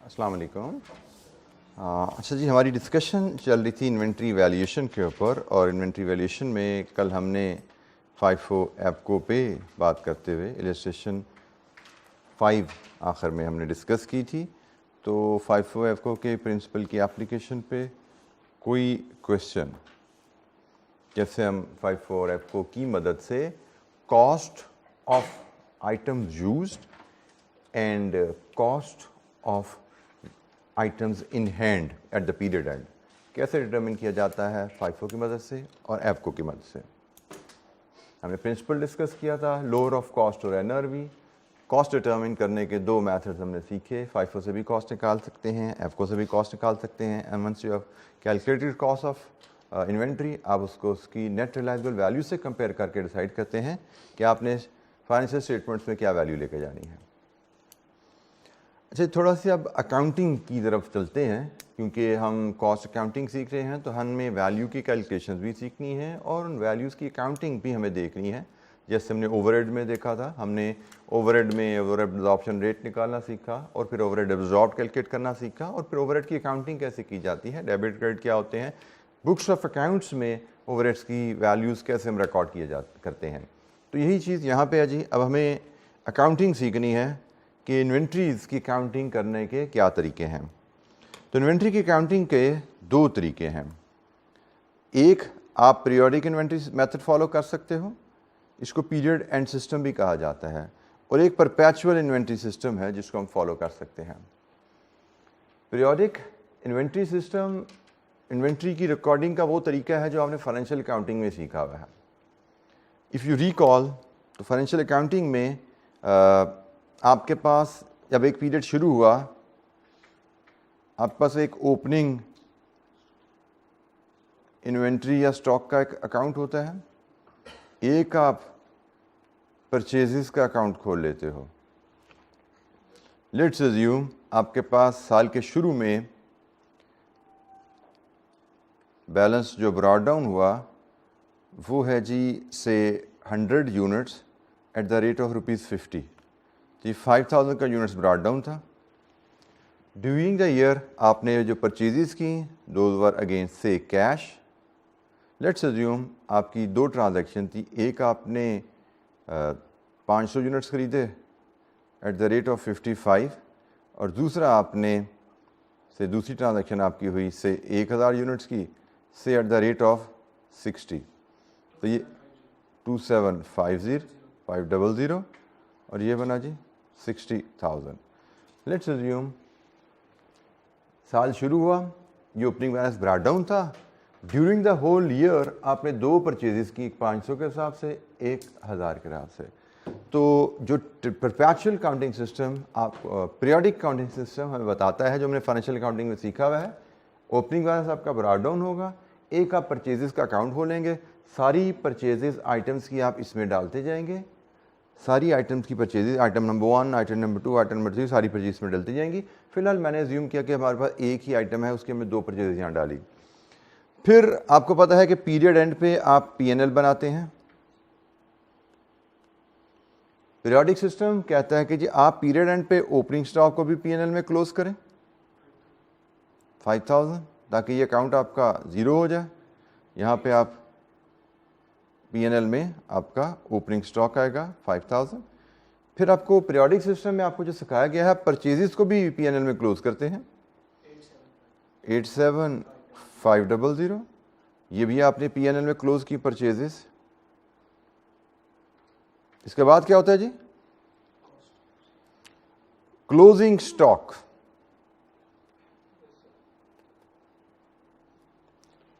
अस्सलाम वालेकुम। अच्छा जी, हमारी डिस्कशन चल रही थी इन्वेंट्री वैल्यूएशन के ऊपर, और इन्वेंट्री वैल्यूएशन में कल हमने FIFO एप्को पे बात करते हुए इलस्ट्रेशन 5 आखिर में हमने डिस्कस की थी। तो FIFO एप्को के प्रिंसिपल की एप्लीकेशन पे कोई क्वेश्चन, जैसे हम FIFO और एप्को की मदद से cost of items used and cost of items in hand at the period and कैसे डिटरमिन किया जाता है FIFO की मदद से और एप्को की मदद से। हमने प्रिंसिपल डिस्कस किया था, लोअर ऑफ कॉस्ट और NRV। कॉस्ट डिटरमिन करने के दो मेथड्स हमने सीखे। FIFO से भी कॉस्ट निकाल सकते हैं, एप्को से भी कॉस्ट निकाल सकते हैं। And once you have calculated cost of inventory, आप उसको उसकी नेट रिलाइजेबल वैल्यू से कंपेयर करके डिसाइड करते हैं कि आपने फाइनेंशियल स्टेटमेंट्स में क्या वैल्यू लेकर जानी है। अच्छा, थोड़ा सी अब अकाउंटिंग की तरफ चलते हैं, क्योंकि हम कॉस्ट अकाउंटिंग सीख रहे हैं तो हमें वैल्यू की कैलकुलेशंस भी सीखनी है और उन वैल्यूज़ की अकाउंटिंग भी हमें देखनी है। जैसे हमने ओवरहेड में देखा था, हमने ओवरहेड में ओवरहेड एब्जॉर्प्शन रेट निकालना सीखा और फिर ओवरहेड एब्जॉर्ब कैलकुलेट करना सीखा, और फिर ओवरहेड की अकाउंटिंग कैसे की जाती है, डेबिट क्रेडिट क्या होते हैं, बुक्स ऑफ अकाउंट्स में ओवरहेड्स की वैल्यूज़ कैसे हम रिकॉर्ड करते हैं। तो यही चीज़ यहाँ पे है जी। अब हमें अकाउंटिंग सीखनी है कि इन्वेंट्रीज़ की अकाउंटिंग करने के क्या तरीके हैं। तो इन्वेंट्री की अकाउंटिंग के दो तरीके हैं। एक, आप पीरियोडिक इन्वेंट्री मेथड फॉलो कर सकते हो, इसको पीरियड एंड सिस्टम भी कहा जाता है, और एक परपेचुअल इन्वेंट्री सिस्टम है जिसको हम फॉलो कर सकते हैं। पीरियोडिक इन्वेंट्री सिस्टम इन्वेंट्री की रिकॉर्डिंग का वो तरीका है जो आपने फाइनेंशियल अकाउंटिंग में सीखा हुआ है। इफ़ यू रिकॉल, तो फाइनेंशियल अकाउंटिंग में आपके पास जब एक पीरियड शुरू हुआ, आपके पास एक ओपनिंग इन्वेंट्री या स्टॉक का एक अकाउंट होता है, एक आप परचेजेस का अकाउंट खोल लेते हो। लेट्स अज्यूम आपके पास साल के शुरू में बैलेंस जो ब्रॉट डाउन हुआ वो है जी से 100 units at the rate of ₹50। जी 5000 का यूनिट्स ब्रॉट डाउन था। ड्यूरिंग द ईयर आपने जो परचेजेस की दोज वर अगेंस्ट से कैश। लेट्स अज्यूम आपकी दो ट्रांजैक्शन थी, एक आपने 500 यूनिट्स खरीदे एट द रेट ऑफ 55, और दूसरा आपने से दूसरी ट्रांजैक्शन आपकी हुई से 1000 यूनिट्स की से एट द रेट ऑफ 60। तो ये 2750500 और ये बना जी 60,000। लेट्स अज्यूम साल शुरू हुआ, ये ओपनिंग बैलेंस ब्रॉट डाउन था। ड्यूरिंग द होल ईयर आपने दो परचेजेस की, 500 के हिसाब से, 1000 के हिसाब से। तो जो परपेचुअल काउंटिंग सिस्टम, आप पीरियोडिक काउंटिंग सिस्टम हमें बताता है, जो हमने फाइनेंशियल अकाउंटिंग में सीखा हुआ है, ओपनिंग बैलेंस आपका ब्रॉट डाउन होगा, एक आप परचेजेस का अकाउंट खोलेंगे, सारी परचेजेस आइटम्स की आप इसमें डालते जाएंगे, सारी आइटम्स की purchases, item number 1, item number 2, item number 3, सारी परचेज में डलती जाएंगी। फिलहाल मैंने अज्यूम किया कि हमारे पास एक ही आइटम है, उसके हमने दो परचेजेस यहाँ डाली। फिर आपको पता है कि पीरियड एंड पे आप P&L बनाते हैं। पीरियोडिक सिस्टम कहता है कि जी आप पीरियड एंड पे ओपनिंग स्टॉक को भी P&L में क्लोज करें 5000, ताकि ये अकाउंट आपका ज़ीरो हो जाए। यहाँ पे आप P&L में आपका ओपनिंग स्टॉक आएगा 5000। फिर आपको पीरियोडिक सिस्टम में आपको जो सिखाया गया है, परचेजेस को भी P&L में क्लोज करते हैं 87500, ये भी आपने P&L में क्लोज की परचेजेस। इसके बाद क्या होता है जी, क्लोजिंग स्टॉक।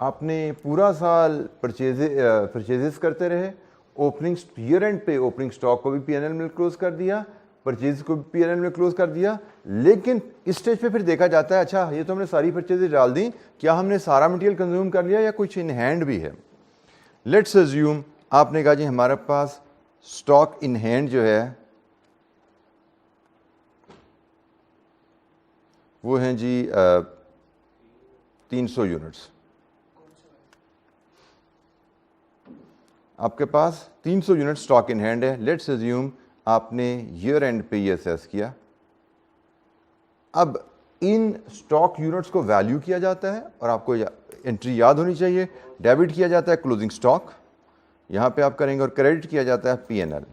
आपने पूरा साल परचेजेस करते रहे, ओपनिंग ईयर एंड पे ओपनिंग स्टॉक को भी P&L में क्लोज कर दिया, परचेज को भी P&L में क्लोज कर दिया। लेकिन इस स्टेज पे फिर देखा जाता है, अच्छा ये तो हमने सारी परचेजेस डाल दी, क्या हमने सारा मटेरियल कंज्यूम कर लिया या कुछ इन हैंड भी है। लेट्स अज्यूम आपने कहा जी हमारे पास स्टॉक इन हैंड जो है वो हैं जी 300 यूनिट्स। आपके पास 300 यूनिट स्टॉक इन हैंड है। लेट्स अज्यूम आपने ईयर एंड पे ये असेस किया। अब इन स्टॉक यूनिट्स को वैल्यू किया जाता है और आपको एंट्री याद होनी चाहिए, डेबिट किया जाता है क्लोजिंग स्टॉक, यहाँ पे आप करेंगे, और क्रेडिट किया जाता है P&L।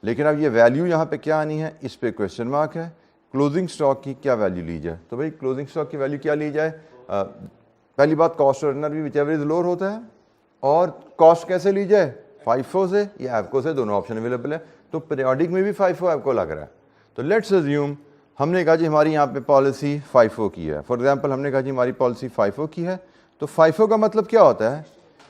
लेकिन अब ये वैल्यू यहाँ पे क्या आनी है, इस पे क्वेश्चन मार्क है। क्लोजिंग स्टॉक की क्या वैल्यू ली जाए? तो भाई क्लोजिंग स्टॉक की वैल्यू क्या ली जाए? पहली बात, कॉस्ट और NRV whichever is lower होता है, और कॉस्ट कैसे ली जाए, FIFO से या एफको से, दोनों ऑप्शन अवेलेबल है। तो पीरियोडिक में भी FIFO एफको लग रहा है। तो लेट्स अज्यूम हमने कहा जी हमारी यहाँ पे पॉलिसी FIFO की है। फॉर एग्जांपल हमने कहा जी हमारी पॉलिसी FIFO की है। तो FIFO का मतलब क्या होता है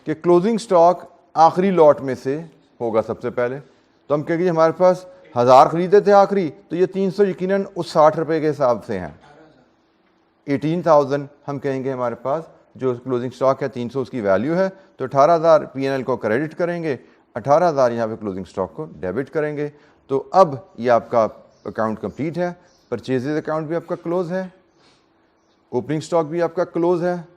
कि क्लोजिंग स्टॉक आखिरी लॉट में से होगा सबसे पहले। तो हम कहेंगे हमारे पास 1000 खरीदे थे आखिरी, तो ये 300 यकीनन उस 60 रुपये के हिसाब से हैं। 18,000 हम कहेंगे हमारे पास जो क्लोजिंग स्टॉक है 300 उसकी वैल्यू है। तो 18,000 P&L को क्रेडिट करेंगे, 18,000 यहाँ पे क्लोजिंग स्टॉक को डेबिट करेंगे। तो अब ये आपका अकाउंट कंप्लीट है, परचेजेज अकाउंट भी आपका क्लोज है, ओपनिंग स्टॉक भी आपका क्लोज है,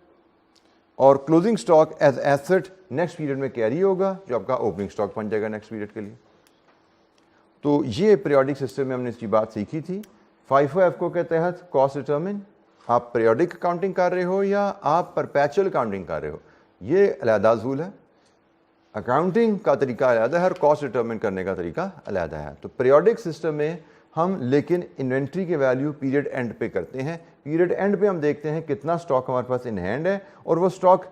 और closing stock as asset next period में कैरी होगा, जो आपका ओपनिंग स्टॉक बन जाएगा नेक्स्ट पीरियड के लिए। तो ये पीरियोडिक सिस्टम में हमने इसकी बात सीखी थी। FIFO एफको के तहत कॉस्ट डिटरमिन, आप पीरियोडिक अकाउंटिंग कर रहे हो या आप परपेचुअल अकाउंटिंग कर रहे हो, ये अलहदा असूल है। अकाउंटिंग का तरीका अलहदा है और कॉस्ट डिटरमिन करने का तरीका अलहदा है। तो पीरियोडिक सिस्टम में हम लेकिन इन्वेंट्री के वैल्यू पीरियड एंड पे करते हैं। पीरियड एंड पे हम देखते हैं कितना स्टॉक हमारे पास इन हैंड है, और वो स्टॉक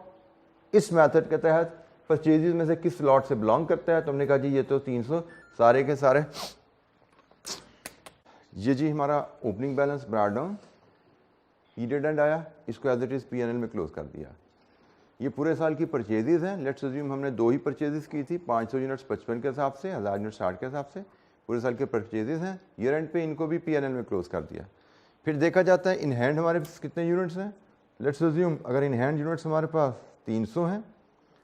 इस मेथड के तहत परचेजेज में से किस लॉट से बिलोंग करता है। तो हमने कहा जी ये तो 300 सारे के सारे, ये जी हमारा opening balance brought down, period and आया, इसको एज इट इज P&L में क्लोज कर दिया। ये पूरे साल की परचेजेज हैं। लेट्स अज्यूम हमने 2 ही परचेजेज की थी, 500 यूनिट्स 55 के हिसाब से, 1000 यूनिट्स 60 के हिसाब से, पूरे साल के परचेजेज हैं। ईयर एंड पे इनको भी P&L में क्लोज कर दिया। फिर देखा जाता है इन हैंड हमारे पास कितने यूनिट्स हैं। लेट्स अज्यूम अगर इन हैंड यूनिट्स हमारे पास 300 हैं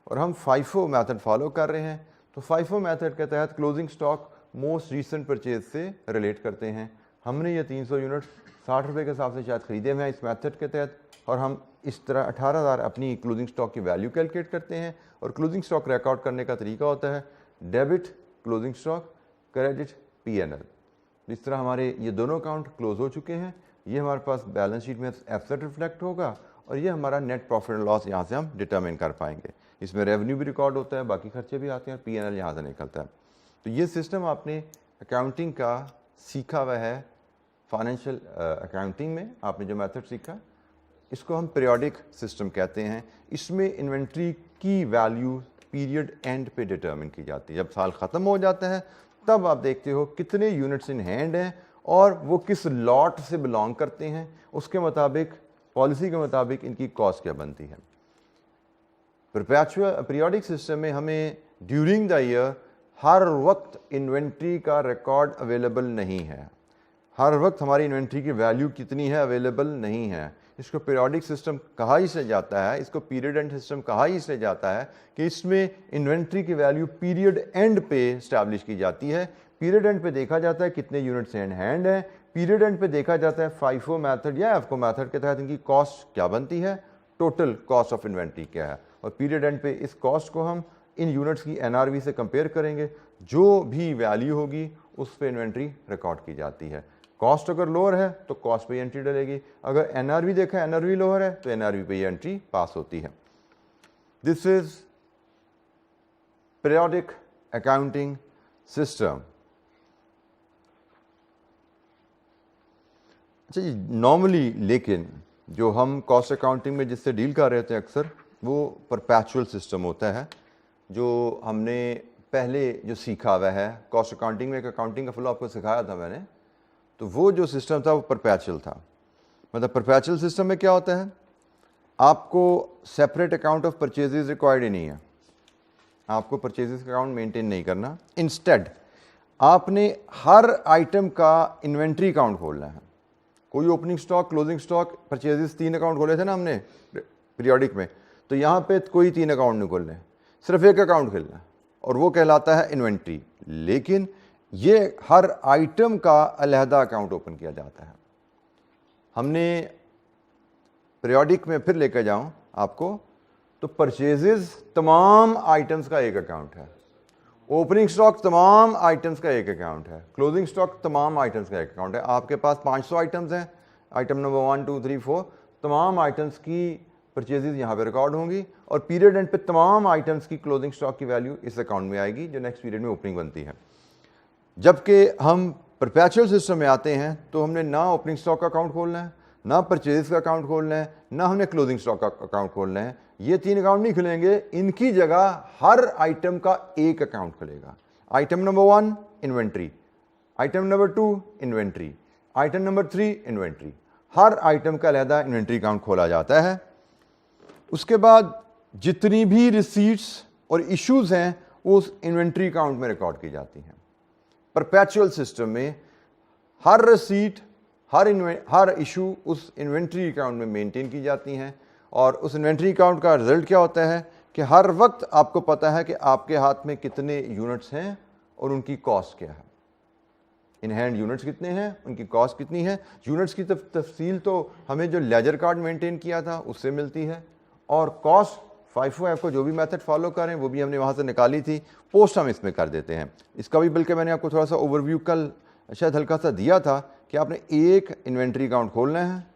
और हम FIFO मेथड फॉलो कर रहे हैं, तो FIFO मेथड के तहत closing stock most recent purchase से रिलेट करते हैं। हमने ये 300 यूनिट 60 रुपये के हिसाब से शायद खरीदे हुए हैं इस मेथड के तहत, और हम इस तरह 18,000 अपनी क्लोजिंग स्टॉक की वैल्यू कैलकुलेट करते हैं। और क्लोजिंग स्टॉक रिकॉर्ड करने का तरीका होता है debit closing stock, credit P&L। इस तरह हमारे ये दोनों अकाउंट क्लोज हो चुके हैं। ये हमारे पास बैलेंस शीट में एसेट रिफ्लेक्ट होगा, और ये हमारा नेट प्रॉफिट एंड लॉस यहाँ से हम डिटरमिन कर पाएंगे। इसमें रेवेन्यू भी रिकॉर्ड होता है, बाकी खर्चे भी आते हैं, P&L यहाँ से निकलता है। तो ये सिस्टम आपने अकाउंटिंग का सीखा हुआ है, फाइनेंशियल अकाउंटिंग में आपने जो मेथड सीखा, इसको हम पीरियोडिक सिस्टम कहते हैं। इसमें इन्वेंट्री की वैल्यू पीरियड एंड पे डिटरमिन की जाती है। जब साल ख़त्म हो जाता है तब आप देखते हो कितने यूनिट्स इन हैंड हैं और वो किस लॉट से बिलोंग करते हैं, उसके मुताबिक पॉलिसी के मुताबिक इनकी कॉस्ट क्या बनती है। परपेचुअल पीरियोडिक सिस्टम में हमें ड्यूरिंग द ईयर हर वक्त इन्वेंट्री का रिकॉर्ड अवेलेबल नहीं है, हर वक्त हमारी इन्वेंट्री की वैल्यू कितनी है अवेलेबल नहीं है। इसको पीरियोडिक सिस्टम कहा इसलिए जाता है, इसको पीरियड एंड सिस्टम कहा इसलिए जाता है कि इसमें इन्वेंट्री की वैल्यू पीरियड एंड पे स्टैब्लिश की जाती है। पीरियड एंड पे देखा जाता है कितने यूनिट्स इन हैंड हैं, पीरियड एंड पे देखा जाता है FIFO मेथड या एफको मेथड के तहत इनकी कॉस्ट क्या बनती है, टोटल कॉस्ट ऑफ इन्वेंट्री क्या है, और पीरियड एंड पे इस कॉस्ट को हम इन यूनिट्स की NRV से कंपेयर करेंगे। जो भी वैल्यू होगी उस पर इन्वेंट्री रिकॉर्ड की जाती है। कॉस्ट अगर लोअर है तो कॉस्ट पे एंट्री डलेगी, अगर NRV देखा NRV लोअर है तो NRV पे एंट्री पास होती है। This is periodic accounting system. अच्छा जी, नॉर्मली लेकिन जो हम कॉस्ट अकाउंटिंग में जिससे डील कर रहे थे अक्सर वो परपेचुअल सिस्टम होता है, जो हमने पहले जो सीखा हुआ है कॉस्ट अकाउंटिंग में। एक अकाउंटिंग का फ्लो आपको सिखाया था मैंने, तो वो जो सिस्टम था वो परपेचुअल था। मतलब परपेचुअल सिस्टम में क्या होता है, आपको separate account of purchases required ही नहीं है, आपको परचेजेस का अकाउंट मेंटेन नहीं करना। इंस्टेड आपने हर आइटम का इन्वेंट्री अकाउंट खोलना है। कोई opening stock, closing stock, purchases 3 account खोले थे ना हमने पीरियोडिक में, तो यहाँ पे कोई 3 अकाउंट नहीं खोलने, सिर्फ एक अकाउंट खोलना है और वो कहलाता है इन्वेंट्री। लेकिन ये हर आइटम का अलहदा अकाउंट ओपन किया जाता है। हमने पीरियोडिक में फिर लेकर जाऊं आपको, तो परचेजेस तमाम आइटम्स का एक अकाउंट है, ओपनिंग स्टॉक तमाम आइटम्स का एक अकाउंट है, क्लोजिंग स्टॉक तमाम आइटम्स का एक अकाउंट है। आपके पास 500 आइटम्स हैं, आइटम नंबर 1 2 3 4, तमाम आइटम्स की परचेजेज यहाँ पे रिकॉर्ड होंगी और पीरियड एंड पे तमाम आइटम्स की क्लोजिंग स्टॉक की वैल्यू इस अकाउंट में आएगी जो नेक्स्ट पीरियड में ओपनिंग बनती है। जबकि हम परपेचुअल सिस्टम में आते हैं तो हमने ना ओपनिंग स्टॉक का अकाउंट खोलना है, ना परचेज का अकाउंट खोलना है, ना हमने क्लोजिंग स्टॉक का अकाउंट खोलना है। ये 3 अकाउंट नहीं खुलेंगे, इनकी जगह हर आइटम का एक अकाउंट खुलेगा। Item number 1 inventory, item number 2 inventory, item number 3 inventory. हर आइटम का अलहदा इन्वेंट्री अकाउंट खोला जाता है। उसके बाद जितनी भी रिसीट्स और इश्यूज हैं वो उस इन्वेंट्री अकाउंट में रिकॉर्ड की जाती हैं। परपेचुअल सिस्टम में हर रिसीट, हर इशू उस इन्वेंट्री अकाउंट में मेंटेन की जाती हैं और उस इन्वेंट्री अकाउंट का रिजल्ट क्या होता है कि हर वक्त आपको पता है कि आपके हाथ में कितने यूनिट्स हैं और उनकी कॉस्ट क्या है। इन हैंड यूनिट्स कितने हैं, उनकी कॉस्ट कितनी है। यूनिट्स की तफसील तो हमें जो लेजर कार्ड मेंटेन किया था उससे मिलती है और कॉस्ट FIFO को जो भी मेथड फॉलो करें वो भी हमने वहाँ से निकाली थी, पोस्ट हम इसमें कर देते हैं। इसका भी बल्कि मैंने आपको थोड़ा सा ओवरव्यू कल शायद हल्का सा दिया था कि आपने एक इन्वेंट्री अकाउंट खोलना है,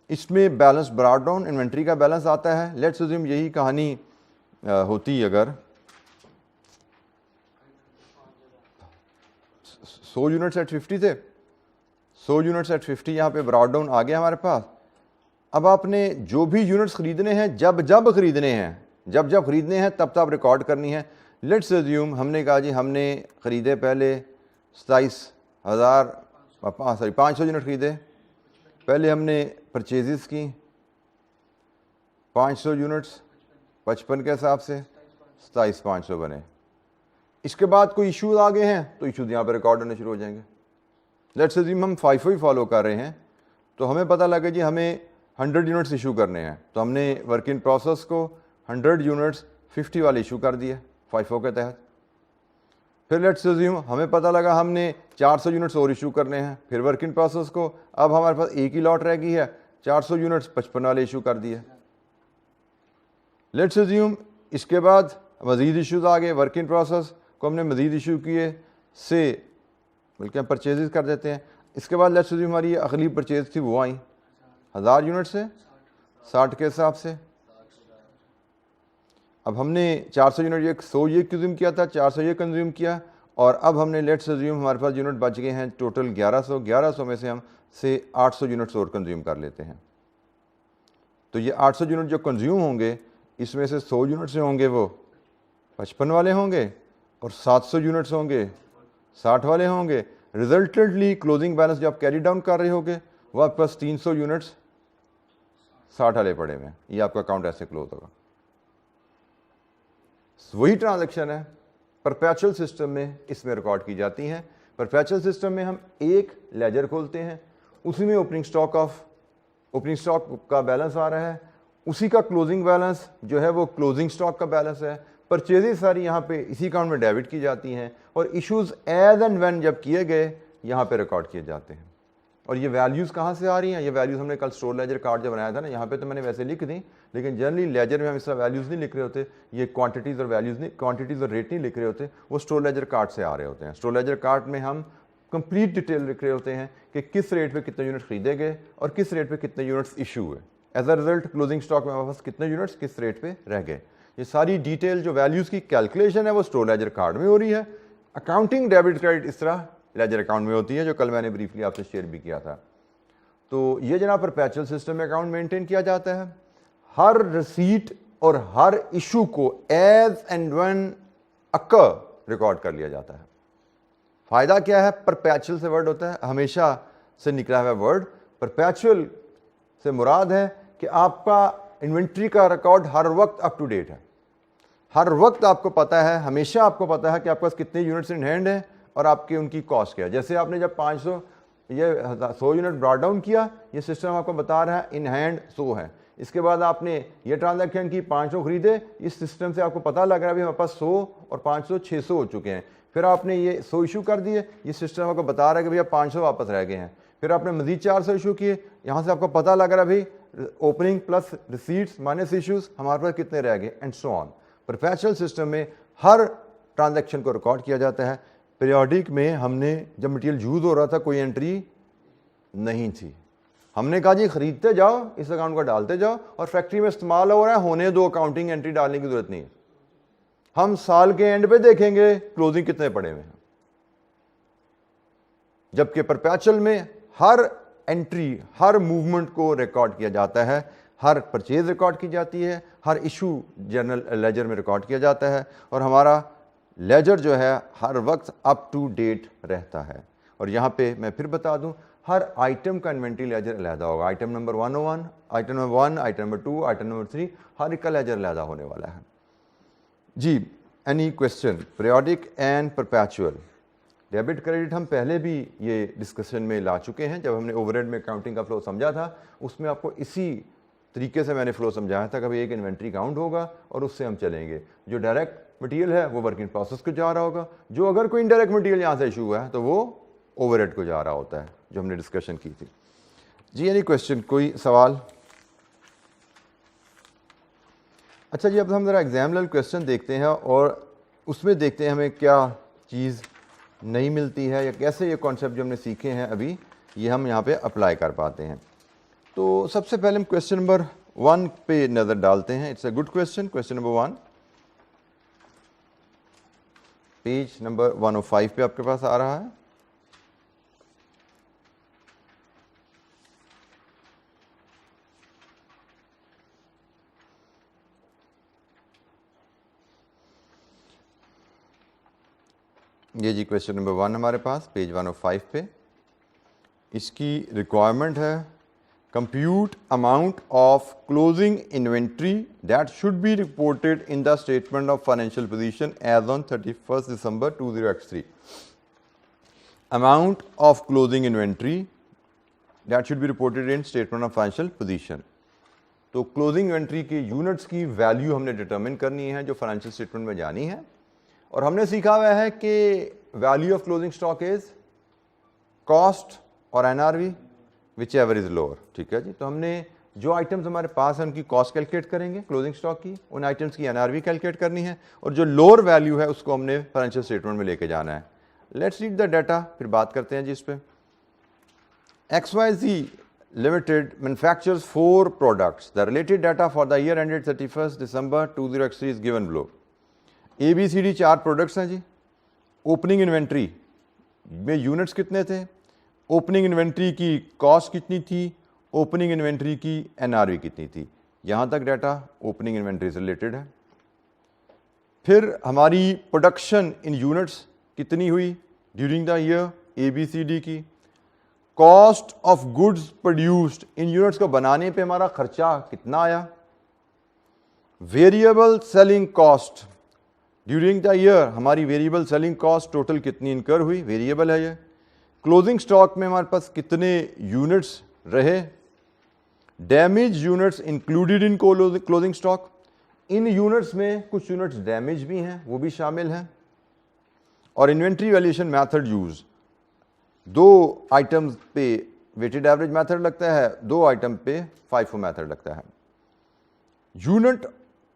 इसमें बैलेंस ब्रॉट डाउन इन्वेंट्री का बैलेंस आता है। लेट्स अज्यूम यही कहानी होती अगर 100 यूनिट्स एट 50 थे, 100 यूनिट्स एट 50 यहाँ पे ब्रॉट डाउन आ गया हमारे पास। अब आपने जो भी यूनिट्स खरीदने हैं, जब खरीदने हैं, जब खरीदने हैं तब तब रिकॉर्ड करनी है। लेट्स अज्यूम हमने कहा जी हमने ख़रीदे पहले 500 यूनिट खरीदे, पहले हमने परचेजेस की 500 यूनिट्स 55 के हिसाब से 27,500 बने। इसके बाद कोई इशूज़ आ गए हैं तो इशूज़ यहाँ पर रिकॉर्ड होने शुरू हो जाएंगे। लेट्स अज्यूम हम FIFO ही फॉलो कर रहे हैं तो हमें पता लगे जी हमें 100 यूनिट्स इशू करने हैं, तो हमने वर्क इन प्रोसेस को 100 यूनिट्स 50 वाले इशू कर दिए FIFO के तहत। फिर लेट्स अज्यूम हमें पता लगा हमने 400 यूनिट्स और इशू करने हैं, फिर वर्क इन प्रोसेस को अब हमारे पास एक ही लॉट रह गई है, 400 यूनिट्स 55 वाले इशू कर दिए। लेट्स अज्यूम इसके बाद मज़ीद इशूज़ आ गए, वर्क इन प्रोसेस को हमने मज़ीद इशू किए से बल्कि हम परचेजेस कर देते हैं। इसके बाद लेट्स अज्यूम हमारी अगली परचेज थी वो आई 1000 यूनिट से 60 के हिसाब से। अब हमने 400 यूनिट 100 ये कंज्यूम किया था, 400 ये कंज्यूम किया और अब हमने लेट्स अज्यूम हमारे पास यूनिट बच गए हैं टोटल 1100 में से हम से 800 यूनिट्स और कंज्यूम कर लेते हैं। तो ये 800 यूनिट जो कंज्यूम होंगे इसमें से 100 यूनिट से होंगे वो 55 वाले होंगे और 700 यूनिट्स होंगे 60 वाले होंगे। रिजल्टेंटली क्लोजिंग बैलेंस जो आप कैरी डाउन कर रहे होगे वो आपके पास 300 यूनिट्स 60 वाले पड़े हुए हैं। ये आपका अकाउंट ऐसे क्लोज होगा। वही ट्रांजैक्शन है परपेचुअल सिस्टम में इसमें रिकॉर्ड की जाती हैं। परपेचुअल सिस्टम में हम एक लेजर खोलते हैं, उसी में ओपनिंग स्टॉक का बैलेंस आ रहा है, उसी का क्लोजिंग बैलेंस जो है वो क्लोजिंग स्टॉक का बैलेंस है। परचेजेस सारी यहाँ पे इसी अकाउंट में डेबिट की जाती हैं और इश्यूज एज एंड व्हेन जब किए गए यहाँ पे रिकॉर्ड किए जाते हैं। और ये वैल्यूज़ कहाँ से आ रही हैं? ये वैल्यूज़ हमने कल स्टोर लेजर कार्ड जब बनाया था ना, यहाँ पे तो मैंने वैसे लिख दी, लेकिन जनरली लेजर में हम इस तरह वैल्यूज़ नहीं लिख रहे होते, ये क्वांटिटीज़ और वैल्यूज़ नहीं, क्वांटिटीज़ और रेट नहीं लिख रहे होते, वो स्टोर लेजर कार्ड से आ रहे होते हैं। स्टोर लेजर कार्ड में हम कंप्लीट डिटेल लिख रहे होते हैं कि किस रेट पे कितने यूनिट खरीदे गए और किस रेट पे कितने यूनिट्स इशू हुए। As a result closing stock में हमारे पास कितने यूनिट्स किस रेट पे रह गए। ये सारी डिटेल जो वैल्यूज़ की कैलकुलेशन है वो स्टोर लेजर कार्ड में हो रही है। अकाउंटिंग डेबिट क्रेडिट इस तरह लेजर अकाउंट में होती है, जो कल मैंने ब्रीफली आपसे शेयर भी किया था। तो ये जनाब परपेचुअल सिस्टम में अकाउंट मेंटेन किया जाता है। हर रिसीट और हर इशू को as and when occur record कर लिया जाता है। फायदा क्या है? परपेचुअल से वर्ड होता है, हमेशा से निकला हुआ वर्ड। परपेचुअल से मुराद है कि आपका इन्वेंट्री का रिकॉर्ड हर वक्त अप टू डेट है। हर वक्त आपको पता है, हमेशा आपको पता है कि आपके पास कितने यूनिट्स इन हैंड हैं और आपकी उनकी कॉस्ट क्या है। जैसे आपने जब 100 यूनिट ब्रॉट डाउन किया, ये सिस्टम आपको बता रहा है इन हैंड 100 है। इसके बाद आपने ये ट्रांजैक्शन की 500 खरीदे, इस सिस्टम से आपको पता लग रहा है अभी हमारे पास 100 और 500 600 हो चुके हैं। फिर आपने ये 100 इशू कर दिए, ये सिस्टम आपको बता रहा है कि भैया 500 वापस रह गए हैं। फिर आपने मजीद 400 इशू किए, यहाँ से आपको पता लग रहा है भाई opening plus receipts minus issues हमारे पास कितने रह गए, and so on. Perpetual system में हर ट्रांजैक्शन को रिकॉर्ड किया जाता है। पीरियोडिक में हमने जब मटेरियल यूज़ हो रहा था कोई एंट्री नहीं थी, हमने कहा जी खरीदते जाओ, इस अकाउंट को डालते जाओ, और फैक्ट्री में इस्तेमाल हो रहा है, होने दो, अकाउंटिंग एंट्री डालने की जरूरत नहीं है। हम साल के एंड पे देखेंगे क्लोजिंग कितने पड़े हुए हैं। जबकि परपेचुअल में हर एंट्री, हर मूवमेंट को रिकॉर्ड किया जाता है, हर परचेज रिकॉर्ड की जाती है, हर इशू जनरल लेजर में रिकॉर्ड किया जाता है, और हमारा लेजर जो है हर वक्त अप टू डेट रहता है। और यहाँ पे मैं फिर बता दूं, हर आइटम का इन्वेंट्री लेजर अलहदा होगा। Item number 101, item number 1, item number 2, item number 3, हर एक का लेजर अलहदा होने वाला है जी। Any question? Periodic and perpetual debit credit हम पहले भी ये डिस्कशन में ला चुके हैं। जब हमने ओवरहेड में अकाउंटिंग का फ्लो समझा था, उसमें आपको इसी तरीके से मैंने फ्लो समझाया था। कभी एक इन्वेंट्री काउंट होगा और उससे हम चलेंगे। जो डायरेक्ट मटेरियल है वो वर्क इन प्रोसेस को जा रहा होगा, जो अगर कोई इनडायरेक्ट मटेरियल यहाँ से इशू हुआ है तो वो ओवरहेड को जा रहा होता है, जो हमने डिस्कशन की थी जी। एनी क्वेश्चन, कोई सवाल? अच्छा जी, अब हम ज़रा एग्जाम लेवल क्वेश्चन देखते हैं और उसमें देखते हैं हमें क्या चीज़ नहीं मिलती है, या कैसे ये कॉन्सेप्ट जो हमने सीखे हैं अभी ये हम यहाँ पे अप्लाई कर पाते हैं। तो सबसे पहले हम क्वेश्चन नंबर 1 पे नज़र डालते हैं। It's a good question, question number 1, page number 105 पे आपके पास आ रहा है। ये जी क्वेश्चन नंबर 1 हमारे पास पेज 105 पे। इसकी रिक्वायरमेंट है, compute amount of closing inventory that should be reported in the statement of financial position as on 31 December 2023। Amount of closing inventory that should be reported in statement of financial position. तो closing inventory के units की value हमने determine करनी है जो financial statement में जानी है। और हमने सीखा हुआ है कि value of closing stock is cost और NRV whichever is lower. ठीक है जी। तो हमने जो आइटम्स हमारे पास हैं उनकी कॉस्ट कैलकुलेट करेंगे क्लोजिंग स्टॉक की, उन आइटम्स की एनआरवी कैलकुलेट करनी है, और जो लोअर वैल्यू है उसको हमने फाइनेंशियल स्टेटमेंट में लेके जाना है। लेट्स रीड द डाटा, फिर बात करते हैं जी इस पे। XYZ Limited manufactures 4 products. The related data for the year ended 31st December 2023 is given below. ABCD 4 products हैं जी। ओपनिंग इन्वेंट्री में यूनिट्स कितने थे, ओपनिंग इन्वेंट्री की कॉस्ट कितनी थी, ओपनिंग इन्वेंट्री की एनआरवी कितनी थी। यहाँ तक डाटा ओपनिंग इन्वेंट्री से रिलेटेड है। फिर हमारी प्रोडक्शन इन यूनिट्स कितनी हुई ड्यूरिंग द ईयर, ABCD की। Cost of goods produced, in units को बनाने पे हमारा खर्चा कितना आया। Variable selling cost during the year, हमारी वेरिएबल सेलिंग कॉस्ट टोटल कितनी इनकर हुई, वेरिएबल है ये। क्लोजिंग स्टॉक में हमारे पास कितने यूनिट्स रहे। Damage units included in closing stock, in units में कुछ यूनिट्स डैमेज भी हैं, वो भी शामिल हैं। और inventory valuation method use, 2 items पे वेटेड एवरेज मेथड लगता है, 2 आइटम पे FIFO मेथड लगता है। Unit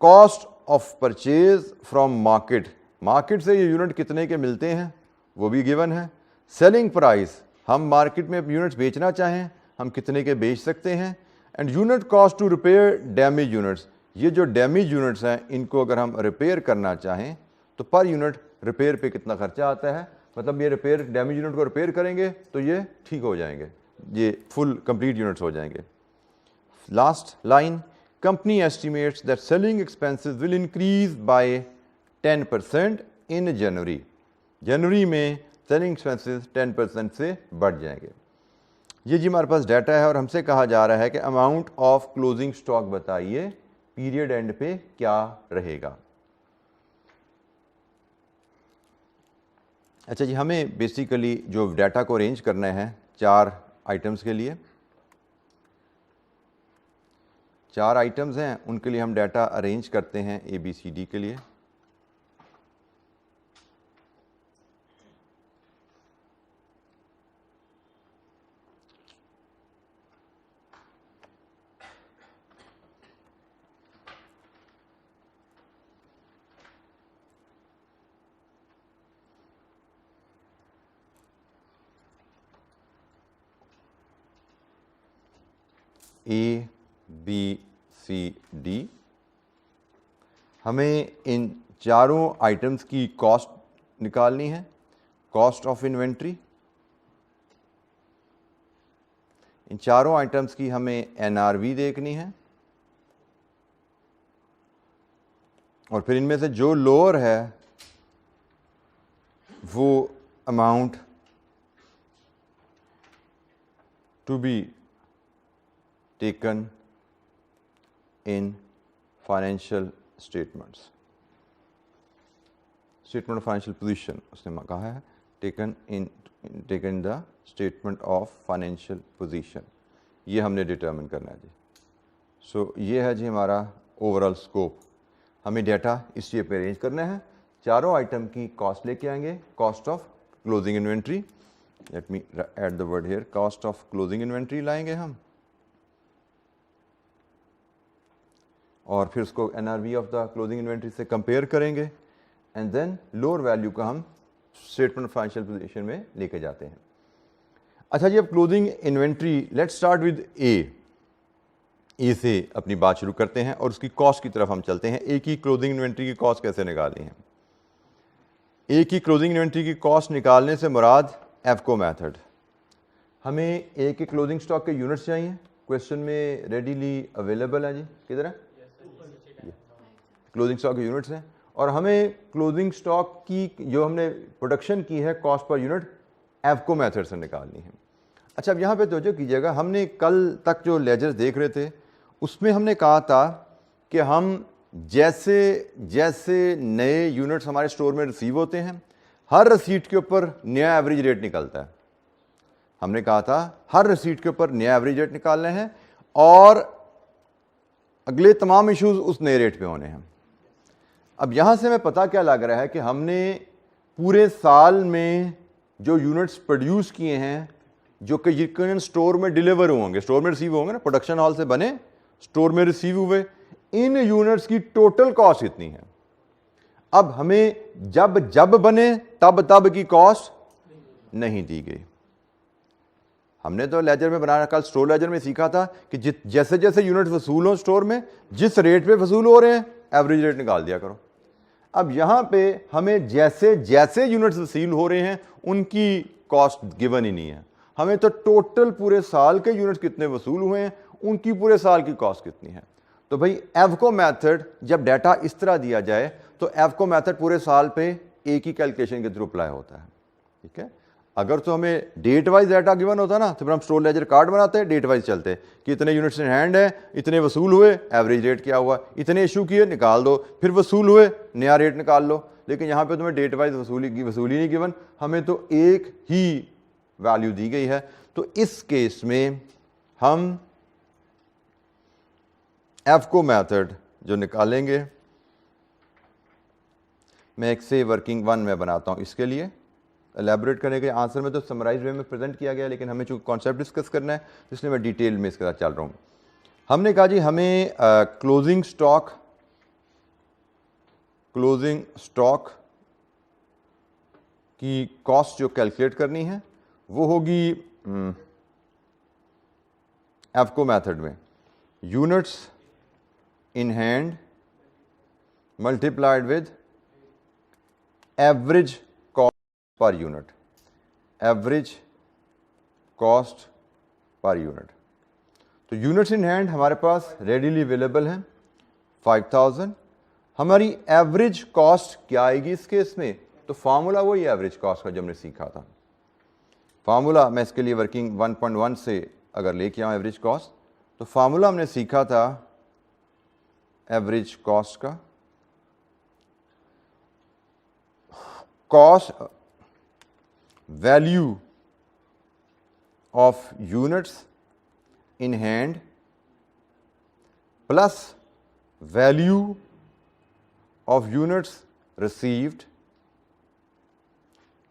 cost of purchase from market, market से ये यूनिट कितने के मिलते हैं वो भी गिवन है। सेलिंग प्राइस, हम मार्केट में यूनिट्स बेचना चाहें हम कितने के बेच सकते हैं। And unit cost to repair damage units, ये जो डैमेज यूनिट्स हैं इनको अगर हम रिपेयर करना चाहें तो पर यूनिट रिपेयर पे कितना खर्चा आता है। मतलब ये रिपेयर, डैमेज यूनिट को रिपेयर करेंगे तो ये ठीक हो जाएंगे, ये फुल कंप्लीट यूनिट्स हो जाएंगे। Last line, company estimates that selling expenses will increase by 10% in January. जनवरी में सेलिंग एक्सपेंसेस 10% से बढ़ जाएंगे। ये जी हमारे पास डाटा है और हमसे कहा जा रहा है कि अमाउंट ऑफ क्लोजिंग स्टॉक बताइए पीरियड एंड पे क्या रहेगा। अच्छा जी, हमें बेसिकली जो डाटा को अरेंज करना है 4 आइटम्स के लिए, 4 आइटम्स हैं, उनके लिए हम डाटा अरेंज करते हैं ABCD के लिए। A, B, C, D। हमें इन चारों आइटम्स की कॉस्ट निकालनी है, कॉस्ट ऑफ इन्वेंट्री। इन चारों आइटम्स की हमें NRV देखनी है, और फिर इनमें से जो लोअर है वो amount to be taken in financial statements, statement of financial position उसने कहा है, taken in the statement of financial position, ये हमने डिटर्मिन करना है जी। सो ये है जी हमारा ओवरऑल स्कोप। हमें डाटा इस चीज़ पे अरेंज करना है, चारों आइटम की कॉस्ट लेके आएंगे, cost of closing inventory, let me add the word here, cost of closing inventory लाएंगे हम, और फिर उसको NRV of the closing inventory से कंपेयर करेंगे, एंड देन लोअर वैल्यू का हम स्टेटमेंट ऑफ फाइनेंशियल पोजीशन में लेके जाते हैं। अच्छा जी, अब closing inventory, let's start with a से अपनी बात शुरू करते हैं और उसकी कॉस्ट की तरफ हम चलते हैं। ए की क्लोजिंग इन्वेंट्री की कॉस्ट कैसे निकालनी है? ए की क्लोजिंग इन्वेंट्री की कॉस्ट निकालने से मुराद एफको मेथड। हमें ए के क्लोजिंग स्टॉक के यूनिट्स चाहिए, क्वेश्चन में रेडीली अवेलेबल है जी, किधर है? क्लोजिंग स्टॉक के यूनिट्स हैं, और हमें क्लोजिंग स्टॉक की जो हमने प्रोडक्शन की है कॉस्ट पर यूनिट एफको मेथड से निकालनी है। अच्छा, अब यहाँ पे तवज्जो कीजिएगा, हमने कल तक जो लेजर देख रहे थे उसमें हमने कहा था कि हम जैसे जैसे नए यूनिट्स हमारे स्टोर में रिसीव होते हैं, हर रसीट के ऊपर नया एवरेज रेट निकलता है। हमने कहा था हर रसीट के ऊपर नया एवरेज रेट निकालने हैं और अगले तमाम इश्यूज उस नए रेट पे होने हैं। अब यहाँ से हमें पता क्या लग रहा है कि हमने पूरे साल में जो यूनिट्स प्रोड्यूस किए हैं, जो कि यकीनन स्टोर में डिलीवर होंगे, स्टोर में रिसीव होंगे ना, प्रोडक्शन हॉल से बने स्टोर में रिसीव हुए, इन यूनिट्स की टोटल कॉस्ट इतनी है। अब हमें जब जब बने तब तब की कॉस्ट नहीं दी गई। हमने तो लेजर में बनाया, कल स्टोर लेजर में सीखा था कि जैसे जैसे यूनिट वसूल हो स्टोर में, जिस रेट पे वसूल हो रहे हैं एवरेज रेट निकाल दिया करो। अब यहां पे हमें जैसे जैसे यूनिट्स वसूल हो रहे हैं उनकी कॉस्ट गिवन ही नहीं है, हमें तो टोटल पूरे साल के यूनिट्स कितने वसूल हुए हैं उनकी पूरे साल की कॉस्ट कितनी है। तो भाई एफको मेथड, जब डाटा इस तरह दिया जाए तो एफको मेथड पूरे साल पे एक ही कैलकुलेशन के थ्रू अप्लाई होता है, ठीक है। अगर तो हमें डेट वाइज डाटा गिवन होता ना तो फिर हम स्टोर लेजर कार्ड बनाते हैं, डेट वाइज चलते कि इतने यूनिट्स इन हैंड है, इतने वसूल हुए, एवरेज रेट क्या हुआ, इतने इशू किए निकाल दो, फिर वसूल हुए नया रेट निकाल लो। लेकिन यहाँ पे तुम्हें डेट वाइज वसूली नहीं गिवन, हमें तो एक ही वैल्यू दी गई है। तो इस केस में हम एफको मेथड जो निकालेंगे, मैं एक से वर्किंग वन में बनाता हूं, इसके लिए एलैबोरेट करने के आंसर में तो समराइज वे में प्रेजेंट किया गया, लेकिन हमें चूंकि कॉन्सेप्ट डिस्कस करना है इसलिए मैं डिटेल में इसके साथ चल रहा हूं। हमने कहा जी हमें क्लोजिंग स्टॉक की कॉस्ट जो कैलकुलेट करनी है वो होगी एफको मेथड में units in hand multiplied with average cost per unit, average cost per unit. तो यूनिट्स इन हैंड हमारे पास रेडीली अवेलेबल हैं 5000। हमारी एवरेज कॉस्ट क्या आएगी इस केस में? तो फार्मूला वही एवरेज कॉस्ट का जो हमने सीखा था। फार्मूला मैं इसके लिए वर्किंग 1.1 से अगर लेके आऊँ एवरेज कॉस्ट, तो फार्मूला हमने सीखा था एवरेज कॉस्ट का, cost value of units in hand plus value of units received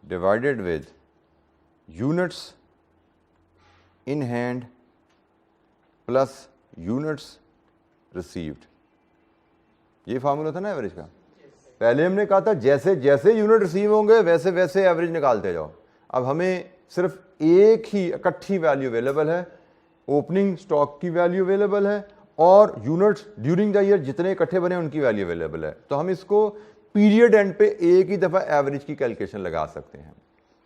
divided with units in hand plus units received. ये फार्मूला था ना एवरेज का। पहले हमने कहा था जैसे जैसे यूनिट रिसीव होंगे वैसे वैसे एवरेज निकालते जाओ। अब हमें सिर्फ एक ही इकट्ठी वैल्यू अवेलेबल है, ओपनिंग स्टॉक की वैल्यू अवेलेबल है और यूनिट्स ड्यूरिंग द ईयर जितने इकट्ठे बने उनकी वैल्यू अवेलेबल है। तो हम इसको पीरियड एंड पे एक ही दफ़ा एवरेज की कैलकुलेशन लगा सकते हैं।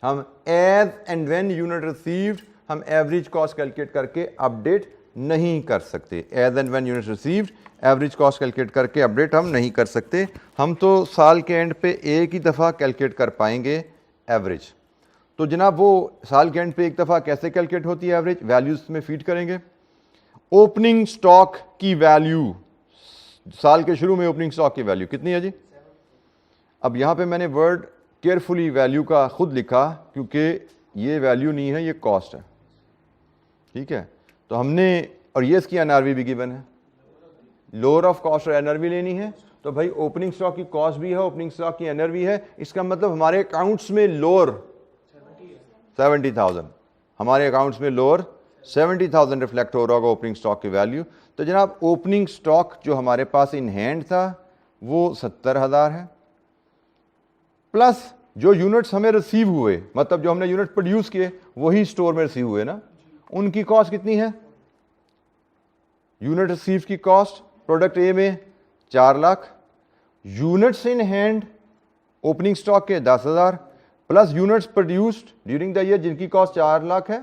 हम as and when unit received हम एवरेज कॉस्ट कैलकुलेट करके अपडेट नहीं कर सकते। As and when unit received average cost calculate करके अपडेट हम नहीं कर सकते। हम तो साल के एंड पे एक ही दफ़ा कैलकुलेट कर पाएंगे एवरेज। तो जनाब वो साल के एंड पे एक दफ़ा कैसे कैलकुलेट होती है एवरेज? वैल्यूज में फीड करेंगे। ओपनिंग स्टॉक की वैल्यू, साल के शुरू में ओपनिंग स्टॉक की वैल्यू कितनी है जी? अब यहाँ पे मैंने वर्ड केयरफुली वैल्यू का खुद लिखा क्योंकि ये वैल्यू नहीं है, ये कॉस्ट है, ठीक है। तो हमने, और ये इसकी एनआरवी भी गिवन है, लोअर ऑफ कॉस्ट और एनआरवी लेनी है। तो भाई ओपनिंग स्टॉक की कॉस्ट भी है, ओपनिंग स्टॉक की एनआरवी है, इसका मतलब हमारे अकाउंट्स में लोअर 70,000, हमारे अकाउंट्स में लोअर 70,000 रिफ्लेक्ट हो रहा होगा ओपनिंग स्टॉक की वैल्यू। तो जनाब ओपनिंग स्टॉक जो हमारे पास इन हैंड था वो 70,000 है, प्लस जो यूनिट्स हमें रिसीव हुए, मतलब जो हमने यूनिट प्रोड्यूस किए वही स्टोर में रिसीव हुए ना, उनकी कॉस्ट कितनी है? यूनिट रिसीव की कॉस्ट प्रोडक्ट ए में 4 lakh, units in hand opening stock के 10,000 plus units produced during the year जिनकी कॉस्ट 4 लाख है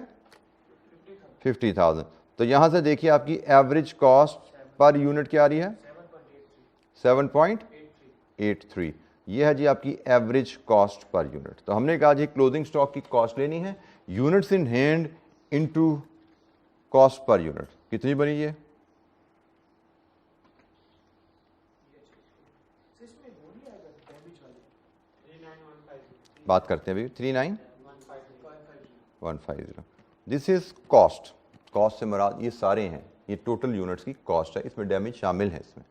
50,000। तो यहां से देखिए आपकी एवरेज कॉस्ट पर यूनिट क्या आ रही है? 7.83। ये है जी आपकी एवरेज कॉस्ट पर यूनिट। तो हमने कहा जी क्लोजिंग स्टॉक की कॉस्ट लेनी है, units in hand into cost per unit कितनी बनी? ये बात करते हैं अभी 39,150। This is cost. कॉस्ट से मुराद ये सारे हैं, ये टोटल यूनिट्स की कॉस्ट है, इसमें डैमेज शामिल है। इसमें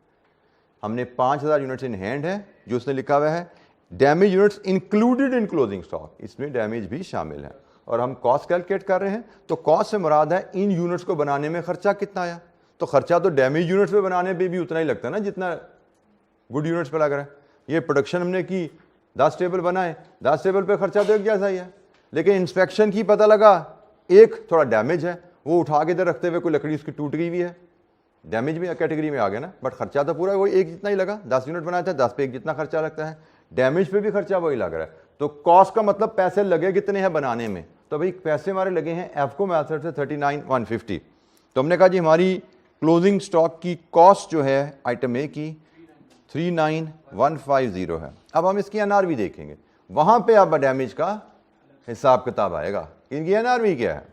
हमने 5,000 यूनिट्स इन हैंड है जो उसने लिखा हुआ है, damage units included in closing stock, इसमें डैमेज भी शामिल है। और हम कॉस्ट कैलकुलेट कर रहे हैं, तो कॉस्ट से मुराद है इन यूनिट्स को बनाने में खर्चा कितना आया। तो खर्चा तो डैमेज यूनिट्स पे बनाने पे भी उतना ही लगता है ना जितना गुड यूनिट्स पे लग रहा है। ये प्रोडक्शन हमने की, 10 टेबल बनाए, 10 टेबल पे खर्चा तो एक जैसा ही है, लेकिन इंस्पेक्शन की पता लगा एक थोड़ा डैमेज है, वो उठा के इधर रखते हुए कोई लकड़ी उसकी टूट गई हुई है, डैमेज भी कैटेगरी में आ गया ना, बट खर्चा तो पूरा वही एक जितना ही लगा। 10 यूनिट बनाया था, 10 पे एक जितना खर्चा लगता है, डैमेज पे भी खर्चा वही लग रहा है। तो कॉस्ट का मतलब पैसे लगे कितने हैं बनाने में, तो भाई पैसे हमारे लगे हैं एफको मेथड से 39,150। तो हमने कहा जी हमारी क्लोजिंग स्टॉक की कॉस्ट जो है आइटम ए की 39,150 है। अब हम इसकी एनआरवी देखेंगे, वहां पे अब डैमेज का हिसाब किताब आएगा। इनकी एनआरवी क्या है?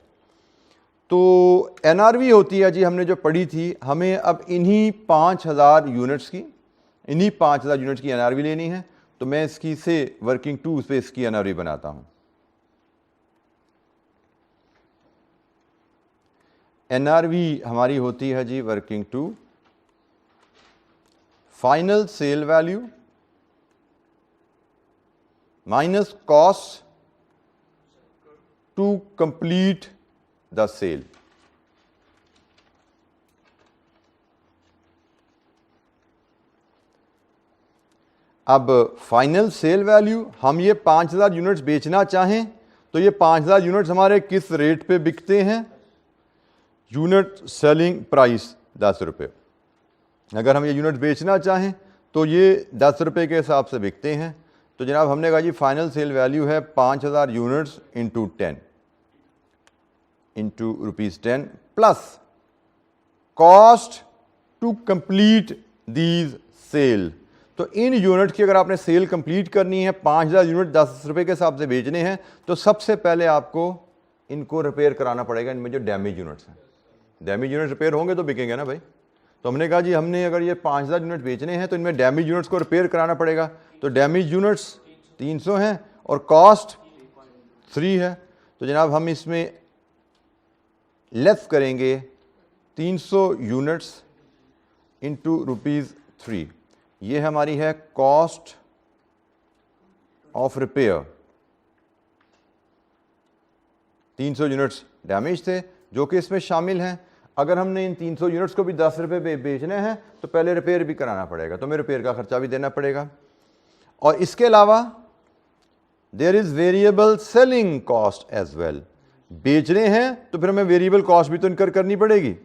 तो एनआरवी होती है जी, हमने जो पढ़ी थी, हमें अब इन्हीं 5,000 यूनिट्स की, इन्हीं 5,000 यूनिट्स की एनआरवी लेनी है। तो मैं इसकी से वर्किंग टू पे इसकी एनआरवी बनाता हूं। एनआरवी हमारी होती है जी working to final sale value minus cost to complete the sale. अब फाइनल सेल वैल्यू, हम ये 5,000 यूनिट्स बेचना चाहें तो ये 5,000 यूनिट्स हमारे किस रेट पे बिकते हैं? यूनिट सेलिंग प्राइस 10 रुपये। अगर हम ये यूनिट बेचना चाहें तो ये 10 रुपये के हिसाब से बिकते हैं। तो जनाब हमने कहा जी फाइनल सेल वैल्यू है 5,000 units into 10 into ₹10 plus cost to complete these sale. तो इन यूनिट की अगर आपने सेल कंप्लीट करनी है, 5,000 यूनिट 10 रुपये के हिसाब से बेचने हैं, तो सबसे पहले आपको इनको रिपेयर कराना पड़ेगा। इनमें जो डैमेज यूनिट्स हैं, डैमेज यूनिट रिपेयर होंगे तो बिकेंगे ना भाई। तो हमने कहा जी हमने अगर ये 5,000 यूनिट बेचने हैं तो इनमें डैमेज यूनिट्स को रिपेयर कराना पड़ेगा। तो डैमेज यूनिट्स 300 हैं और कॉस्ट 3 है। तो जनाब हम इसमें लेस करेंगे 300 यूनिट्स इंटू ₹3। ये हमारी है cost of repair. 300 units damage थे जो कि इसमें शामिल हैं। अगर हमने इन 300 यूनिट्स को भी 10 रुपये पे बेचने हैं तो पहले रिपेयर भी कराना पड़ेगा, तो हमें रिपेयर का खर्चा भी देना पड़ेगा। और इसके अलावा there is variable selling cost as well. बेचने हैं तो फिर हमें वेरिएबल कॉस्ट भी तो इनकर करनी पड़ेगी।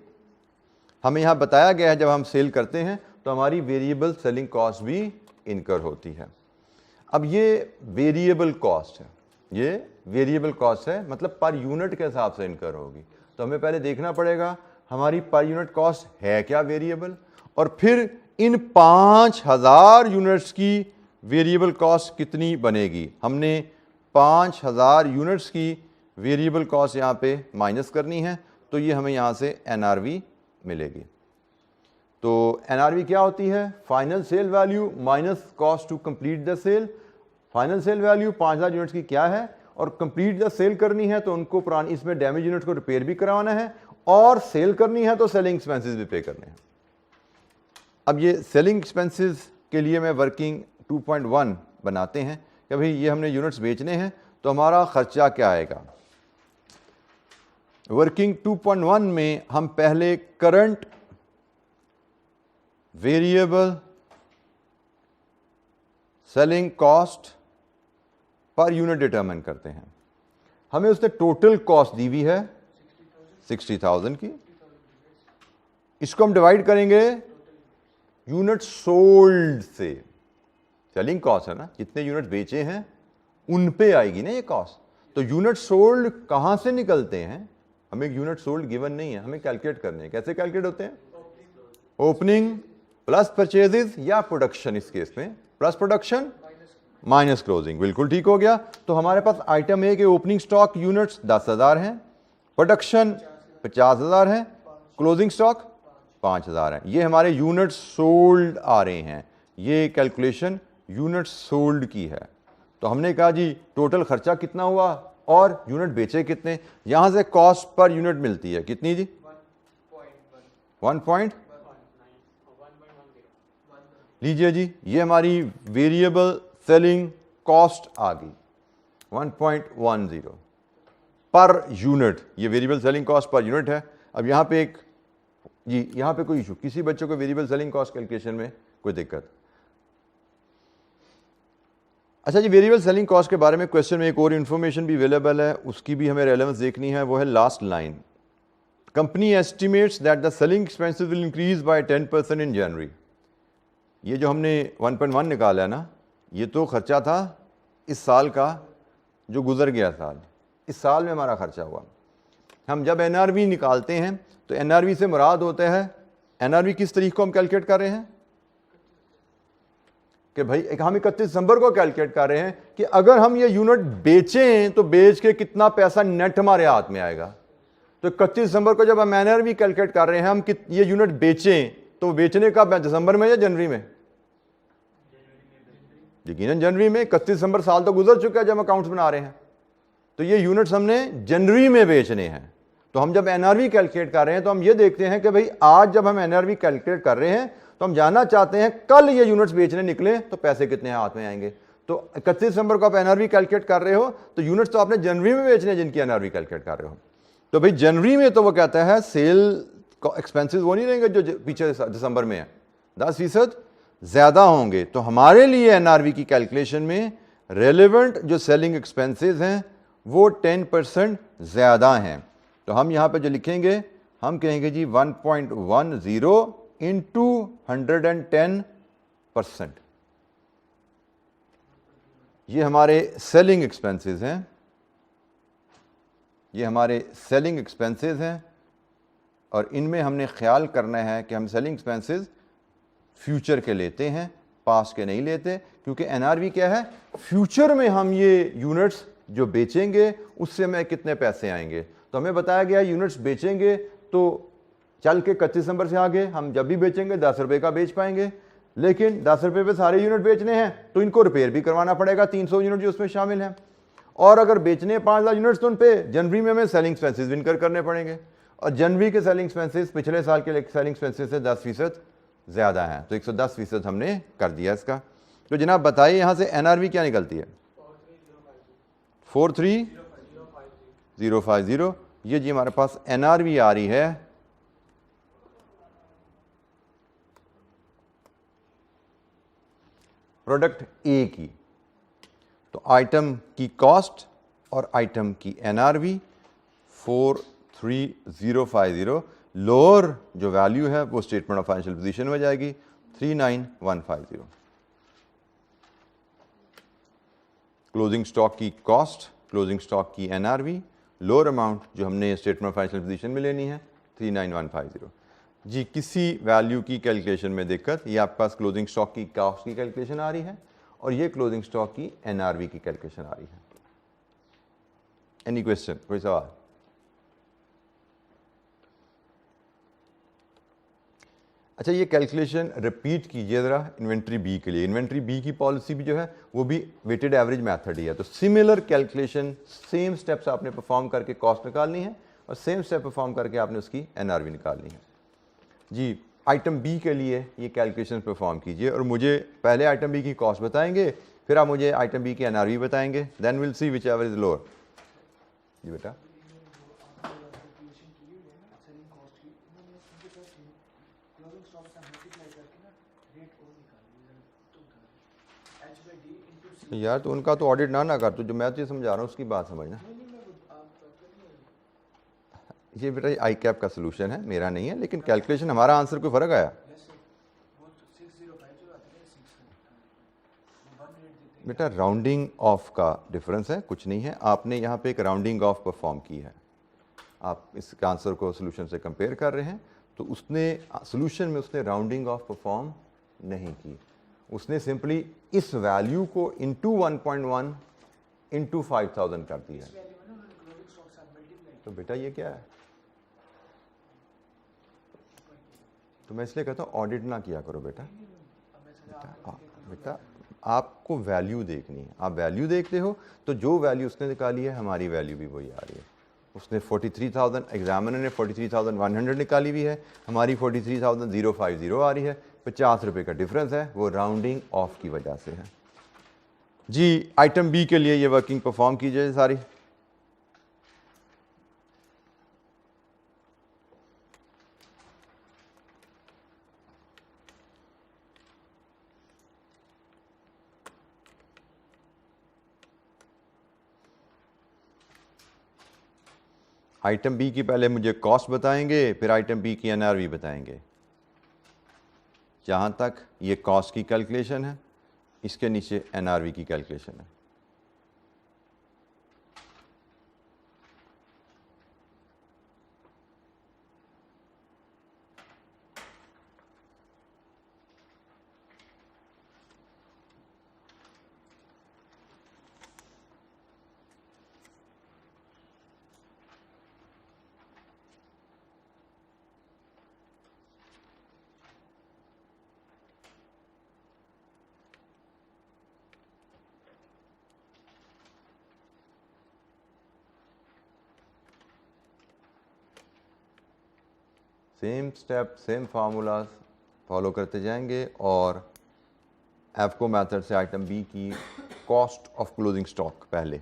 हमें यहाँ बताया गया है जब हम सेल करते हैं तो हमारी वेरिएबल सेलिंग कॉस्ट भी इनकर होती है। अब ये वेरिएबल कॉस्ट है, ये वेरिएबल कॉस्ट है, मतलब पर यूनिट के हिसाब से इनकर होगी। तो हमें पहले देखना पड़ेगा हमारी पर यूनिट कॉस्ट है क्या वेरिएबल, और फिर इन 5000 यूनिट्स की वेरिएबल कॉस्ट कितनी बनेगी। हमने 5000 यूनिट्स की वेरिएबल कॉस्ट यहाँ पे माइनस करनी है, तो ये हमें यहाँ से एनआरवी मिलेगी। तो एनआरवी क्या होती है? Final sale value minus cost to complete the sale. Final sale value 5000 units की क्या है, और कंप्लीट द सेल करनी है तो उनको पुरानी इसमें डैमेज यूनिट्स को रिपेयर भी करवाना है, और सेल करनी है तो सेलिंग एक्सपेंसेस भी पे करने हैं। अब ये सेलिंग एक्सपेंसेस के लिए मैं वर्किंग 2.1 बनाते हैं कि भाई ये हमने यूनिट्स बेचने हैं तो हमारा खर्चा क्या आएगा। वर्किंग 2.1 में हम पहले current variable selling cost per unit determine करते हैं। हमें उसने टोटल कॉस्ट दी हुई है 60,000 की, इसको हम डिवाइड करेंगे यूनिट सोल्ड से। सेलिंग कॉस्ट है ना, जितने यूनिट बेचे हैं उन पे आएगी ना ये कॉस्ट। तो यूनिट सोल्ड कहां से निकलते हैं? हमें यूनिट सोल्ड गिवन नहीं है, हमें कैलकुलेट करने हैं। कैसे कैलकुलेट होते हैं? ओपनिंग प्लस परचेजेस या प्रोडक्शन, इस केस में प्लस प्रोडक्शन माइनस क्लोजिंग। बिल्कुल ठीक हो गया। तो हमारे पास आइटम ए के ओपनिंग स्टॉक यूनिट्स 10,000 हैं, प्रोडक्शन 50,000 है, क्लोजिंग स्टॉक 5,000 है। ये हमारे यूनिट सोल्ड आ रहे हैं। ये कैलकुलेशन यूनिट सोल्ड की है। तो हमने कहा जी टोटल खर्चा कितना हुआ और यूनिट बेचे कितने। यहां से कॉस्ट पर यूनिट मिलती है कितनी जी? 1. लीजिए जी, ये हमारी वेरिएबल सेलिंग कॉस्ट आ गई 1.10 पर यूनिट। ये variable selling cost per unit है। अब यहाँ पे एक जी, यहाँ पे कोई इशू, किसी बच्चों को वेरिएबल सेलिंग कॉस्ट कैलकुलेशन में कोई दिक्कत? अच्छा जी, वेरिएबल सेलिंग कॉस्ट के बारे में क्वेश्चन में एक और इन्फॉर्मेशन भी अवेलेबल है, उसकी भी हमें रेलेवेंस देखनी है। वो है last line, company estimates that the selling expenses will increase by 10% इन जनवरी। ये जो हमने 1.1 निकाला है ना, ये तो खर्चा था इस साल का जो गुजर गया साल। इस साल में हमारा खर्चा हुआ। हम जब एनआरवी निकालते हैं तो एनआरवी से मुराद होता है, एनआरवी किस तारीख को हम कैलकुलेट कर रहे हैं कि भाई हम 31 दिसंबर को कैलकुलेट कर रहे हैं कि अगर हम ये यूनिट बेचें तो बेच के कितना पैसा नेट हमारे हाथ में आएगा। तो 31 दिसंबर को जब हम एनआरवी कैलकुलेट कर रहे हैं हम कि ये यूनिट बेचें, तो बेचने का दिसंबर में या जनवरी में? यकीनन जनवरी में। 31 दिसंबर साल तो गुजर चुका है जब अकाउंट्स बना रहे हैं। तो ये यूनिट्स हमने जनवरी में बेचने हैं। तो हम जब एनआरवी कैलकुलेट कर रहे हैं तो हम ये देखते हैं कि भाई आज जब हम एनआरवी कैलकुलेट कर रहे हैं तो हम जानना चाहते हैं कल ये यूनिट्स बेचने निकले तो पैसे कितने हाथ में आएंगे। तो 31 दिसंबर को आप एनआरवी कैलकुलेट कर रहे हो तो यूनिट्स तो आपने जनवरी में बेचने हैं जिनकी एनआरवी कैलकुलेट कर रहे हो। तो भाई जनवरी में तो वो कहता है सेल एक्सपेंसेस वो नहीं रहेंगे जो पीछे दिसंबर में है, 10% ज्यादा होंगे। तो हमारे लिए एनआरवी की कैलकुलेशन में रेलेवेंट जो सेलिंग एक्सपेंसेस हैं वो 10% ज्यादा हैं। तो हम यहां पे जो लिखेंगे हम कहेंगे जी 1.10 इंटू 110%। ये हमारे सेलिंग एक्सपेंसेस हैं, ये हमारे सेलिंग एक्सपेंसेस हैं। और इनमें हमने ख्याल करना है कि हम सेलिंग एक्सपेंसेस फ्यूचर के लेते हैं, पास्ट के नहीं लेते, क्योंकि एनआरवी क्या है, फ्यूचर में हम ये यूनिट्स जो बेचेंगे उससे हमें कितने पैसे आएंगे। तो हमें बताया गया यूनिट्स बेचेंगे तो चल के 31 दिसंबर से आगे हम जब भी बेचेंगे 10 रुपये का बेच पाएंगे, लेकिन 10 रुपये पे सारे यूनिट बेचने हैं तो इनको रिपेयर भी करवाना पड़ेगा, 300 यूनिट जो उसमें शामिल हैं। और अगर बेचने 5,000 यूनिट्स तो उन पे जनवरी में हमें सेलिंग एक्सपेंसेस भी इनकर करने पड़ेंगे। और जनवरी के सेलिंग एक्सपेंसेस पिछले साल के सेलिंग एक्सपेंसेस से 10% ज़्यादा हैं, तो 110% हमने कर दिया इसका। तो जनाब बताइए यहाँ से एनआरवी क्या निकलती है? 43050। ये जी हमारे पास एनआरवी आ रही है प्रोडक्ट ए की। तो आइटम की कॉस्ट और आइटम की एनआरवी 43050, लोअर जो वैल्यू है वो स्टेटमेंट ऑफ फाइनेंशियल पोजीशन में जाएगी 39150। क्लोजिंग स्टॉक की कॉस्ट, क्लोजिंग स्टॉक की एनआरवी, लोअर अमाउंट जो हमने स्टेटमेंट ऑफ फाइनेंशियल पोजीशन में लेनी है 39150। जी, किसी वैल्यू की कैलकुलेशन में दिक्कत, ये आपके पास क्लोजिंग स्टॉक की कॉस्ट की कैलकुलेशन आ रही है और ये क्लोजिंग स्टॉक की एनआरवी की कैलकुलेशन आ रही है। एनी क्वेश्चन, कोई सवाल? अच्छा, ये कैलकुलेशन रिपीट कीजिए ज़रा इन्वेंट्री बी के लिए। इन्वेंट्री बी की पॉलिसी भी जो है वो भी वेटेड एवरेज मेथड ही है, तो सिमिलर कैलकुलेशन, सेम स्टेप्स आपने परफॉर्म करके कॉस्ट निकालनी है और सेम स्टेप परफॉर्म करके आपने उसकी एनआरवी निकालनी है। जी, आइटम बी के लिए ये कैलकुलेशन परफॉर्म कीजिए और मुझे पहले आइटम बी की कॉस्ट बताएंगे, फिर आप मुझे आइटम बी की एनआरवी बताएंगे, then will see whichever is lower. जी बेटा, यार तो उनका तो ऑडिट ना कर, तो जो मैं तुझे समझा रहा हूँ उसकी बात समझना। ये बेटा आई कैप का सोल्यूशन है, मेरा नहीं है, लेकिन कैलकुलेशन हमारा आंसर कोई फर्क आया? बेटा राउंडिंग ऑफ का डिफरेंस है, कुछ नहीं है। आपने यहाँ पे एक राउंडिंग ऑफ परफॉर्म की है, आप इस आंसर को सोल्यूशन से कंपेयर कर रहे हैं, तो उसने सोल्यूशन में उसने राउंडिंग ऑफ परफॉर्म नहीं की, उसने सिंपली इस वैल्यू को इंटू 1.1 इंटू 5000 कर दिया। तो बेटा ये क्या है? तो मैं इसलिए कहता हूँ ऑडिट ना किया करो बेटा। बेटा आपको वैल्यू देखनी है, आप वैल्यू देखते हो तो जो वैल्यू उसने निकाली है हमारी वैल्यू भी वही आ रही है। उसने 43,000, एग्जामिनर ने 43,100 निकाली हुई है, हमारी 43,050 आ रही है, 50 रुपये का डिफरेंस है, वो राउंडिंग ऑफ की वजह से है। जी, आइटम बी के लिए ये वर्किंग परफॉर्म कीजिए सारी। आइटम बी की पहले मुझे कॉस्ट बताएंगे, फिर आइटम बी की एनआरवी बताएंगे। जहाँ तक ये कॉस्ट की कैलकुलेशन है, इसके नीचे एनआरवी की कैलकुलेशन है। Same step, same formulas follow करते जाएंगे और एफको मेथड से आइटम बी की कॉस्ट ऑफ क्लोजिंग स्टॉक पहले।